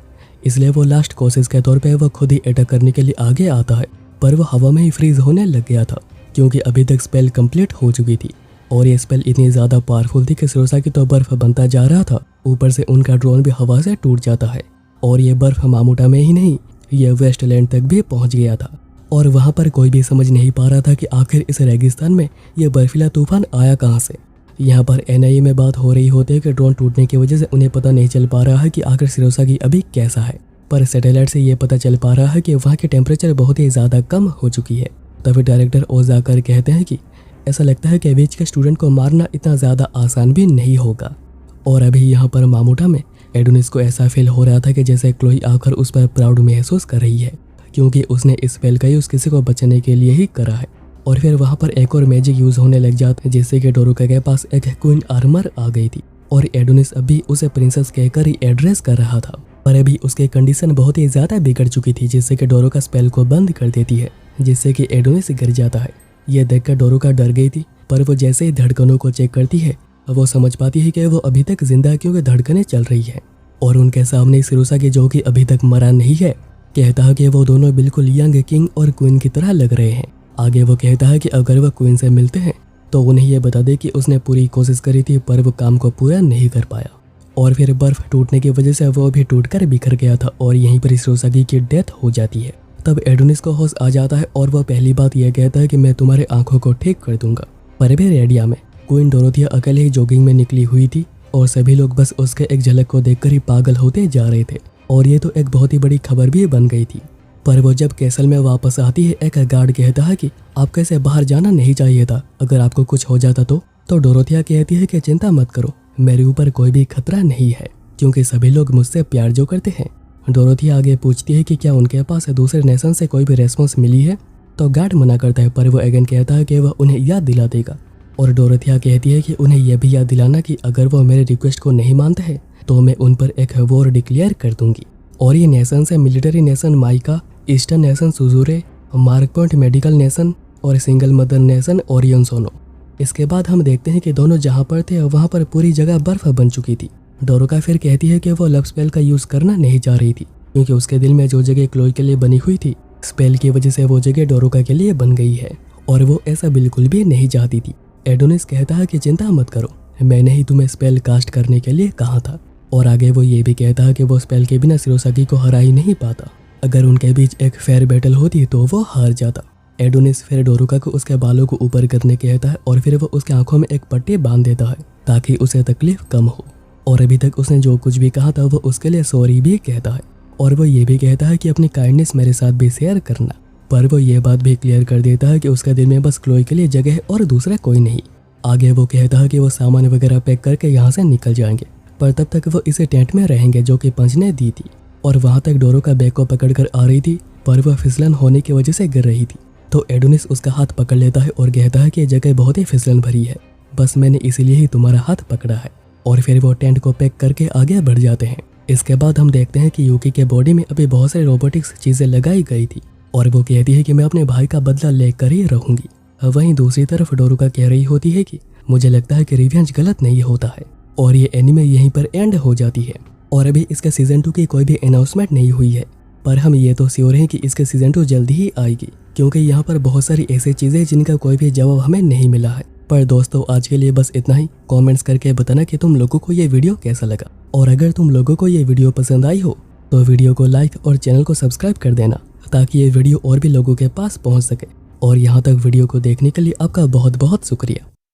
इसलिए वो लास्ट कोशिश के तौर पे वो खुद ही अटैक करने के लिए आगे आता है। पर वो हवा में ही फ्रीज होने लग गया था, क्योंकि अभी तक स्पेल कंप्लीट हो चुकी थी। और ये स्पेल इतनी ज़्यादा पावरफुल थी कि शिरोसागी तो बर्फ बनता जा रहा था, ऊपर से उनका ड्रोन भी हवा से टूट जाता है। और ये बर्फ मामूटा में ही नहीं, ये वेस्टलैंड तक भी पहुंच गया था। और वहाँ पर कोई भी समझ नहीं पा रहा था कि आखिर इस रेगिस्तान में ये बर्फीला तूफान आया कहाँ से। यहाँ पर एनआईए में बात हो रही होती है कि ड्रोन टूटने की वजह से उन्हें पता नहीं चल पा रहा है कि आखिर शिरोसागी अभी कैसा है। पर सैटेलाइट से ये पता चल पा रहा है कि वहाँ की टेम्परेचर बहुत ही ज़्यादा कम हो चुकी है। तभी डायरेक्टर ओजाकर कहते हैं कि ऐसा लगता है कि विच के स्टूडेंट को मारना इतना ज़्यादा आसान भी नहीं होगा। और अभी यहाँ पर मामूटा में एडोनिस को ऐसा फील हो रहा था कि जैसे क्लोई आकर उस पर प्राउड महसूस कर रही है, क्योंकि उसने इस स्पेल का यूज़ किसी को बचाने के लिए ही करा है। और फिर वहाँ पर एक और मैजिक यूज़ होने लग जाता है, जिससे कि डोरोका के पास एक क्वीन आर्मर आ गई थी और एडोनिस अभी उसे प्रिंसेस कहकर ही एड्रेस कर रहा था। पर अभी उसकी कंडीशन बहुत ही ज़्यादा बिगड़ चुकी थी, जिससे कि डोरोका स्पेल को बंद कर देती है, जिससे कि एडोनिस गिर जाता है। यह देखकर डोरोका डर गई थी, पर वो जैसे ही धड़कनों को चेक करती है वो समझ पाती है कि वो अभी तक जिंदा है, क्योंकि धड़कनें चल रही है। और उनके सामने शिरोसागी, जो कि अभी तक मरा नहीं है, कहता है कि वो दोनों बिल्कुल यंग किंग और क्वीन की तरह लग रहे हैं। आगे वो कहता है कि अगर वो क्वीन से मिलते हैं तो उन्हें यह बता दे कि उसने पूरी कोशिश करी थी, पर वो काम को पूरा नहीं कर पाया। और फिर बर्फ टूटने की वजह से वो भी टूटकर बिखर गया था और यहीं पर शिरोसागी की डेथ हो जाती है। तब एडोनिस को होश आ जाता है और वह पहली बात यह कहता है कि मैं तुम्हारे आंखों को ठीक कर दूंगा। पर भी रेडिया में क्वीन डोरोथिया अकेले ही जॉगिंग में निकली हुई थी और सभी लोग बस उसके एक झलक को देखकर ही पागल होते जा रहे थे। और ये तो एक बहुत ही बड़ी खबर भी बन गई थी। पर वो जब कैसल में वापस आती है, एक गार्ड कहता है कि आप कैसे बाहर जाना नहीं चाहिए था, अगर आपको कुछ हो जाता तो डोरोथिया कहती है कि चिंता मत करो, मेरे ऊपर कोई भी खतरा नहीं है, क्योंकि सभी लोग मुझसे प्यार जो करते हैं। डोरोथिया आगे पूछती है कि क्या उनके पास दूसरे नेशन से कोई भी रेस्पॉन्स मिली है, तो गार्ड मना करता है, पर वो अगेन कहता है कि वह उन्हें याद दिला देगा। और डोरोथिया कहती है कि उन्हें यह भी याद दिलाना कि अगर वो मेरे रिक्वेस्ट को नहीं मानते हैं तो मैं उन पर एक वॉर डिक्लेयर कर दूंगी। और ये नेशन है मिलिट्री नेशन माइका, ईस्टर्न नेशन सुजूरे, मार्क पॉइंट मेडिकल नेशन और सिंगल मदर नेशन ओरियन सोनो। इसके बाद हम देखते हैं कि दोनों जहाँ पर थे वहाँ पर पूरी जगह बर्फ बन चुकी थी। डोरोका फिर कहती है कि वो लव स्पेल का यूज़ करना नहीं चाह रही थी, क्योंकि उसके दिल में जो जगह क्लोई के लिए बनी हुई थी, स्पेल की वजह से वो जगह डोरोका के लिए बन गई है और वो ऐसा बिल्कुल भी नहीं चाहती थी। एडोनिस कहता है कि चिंता मत करो, मैंने ही तुम्हें स्पेल कास्ट करने के लिए कहा था। और आगे वो ये भी कहता है कि वो स्पेल के बिना शिरोसागी को हरा ही नहीं पाता, अगर उनके बीच एक फेयर बैटल होती तो वो हार जाता। एडोनिस फिर डोरोका को उसके बालों को ऊपर करने कहता है और फिर वो उसके आंखों में एक पट्टी बांध देता है ताकि उसे तकलीफ कम हो। और अभी तक उसने जो कुछ भी कहा था वो उसके लिए सॉरी भी कहता है और वो ये भी कहता है कि अपनी काइंडनेस मेरे साथ भी शेयर करना। पर वो ये बात भी क्लियर कर देता है कि उसके दिल में बस क्लोई के लिए जगह है और दूसरा कोई नहीं। आगे वो कहता है कि वो सामान वगैरह पैक करके यहाँ से निकल जाएंगे, पर तब तक वो इसे टेंट में रहेंगे जो कि पंच ने दी थी। और वहाँ तक डोरोका बैग को पकड़ कर आ रही थी, पर वह फिसलन होने की वजह से गिर रही थी। तो एडोनिस उसका हाथ पकड़ लेता है और कहता है कि जगह बहुत ही फिसलन भरी है, बस मैंने इसीलिए ही तुम्हारा हाथ पकड़ा है। और फिर वो टेंट को पैक करके आगे बढ़ जाते हैं। इसके बाद हम देखते हैं कि यूकी के बॉडी में अभी बहुत सारी रोबोटिक्स चीज़ें लगाई गई थी और वो कहती है कि मैं अपने भाई का बदला लेकर ही रहूंगी। वहीं दूसरी तरफ डोरोका कह रही होती है कि मुझे लगता है कि रिवेंज गलत नहीं होता है। और ये एनिमे यहीं पर एंड हो जाती है और अभी इसका सीजन 2 की कोई भी अनाउंसमेंट नहीं हुई है, पर हम ये तो श्योर हैं कि इसके सीजन 2 जल्दी ही आएगी, क्योंकि यहाँ पर बहुत सारी ऐसी चीज़ें जिनका कोई भी जवाब हमें नहीं मिला है। पर दोस्तों आज के लिए बस इतना ही। कमेंट्स करके बताना कि तुम लोगों को ये वीडियो कैसा लगा, और अगर तुम लोगों को ये वीडियो पसंद आई हो तो वीडियो को लाइक और चैनल को सब्सक्राइब कर देना, ताकि ये वीडियो और भी लोगों के पास पहुंच सके। और यहाँ तक वीडियो को देखने के लिए आपका बहुत बहुत शुक्रिया।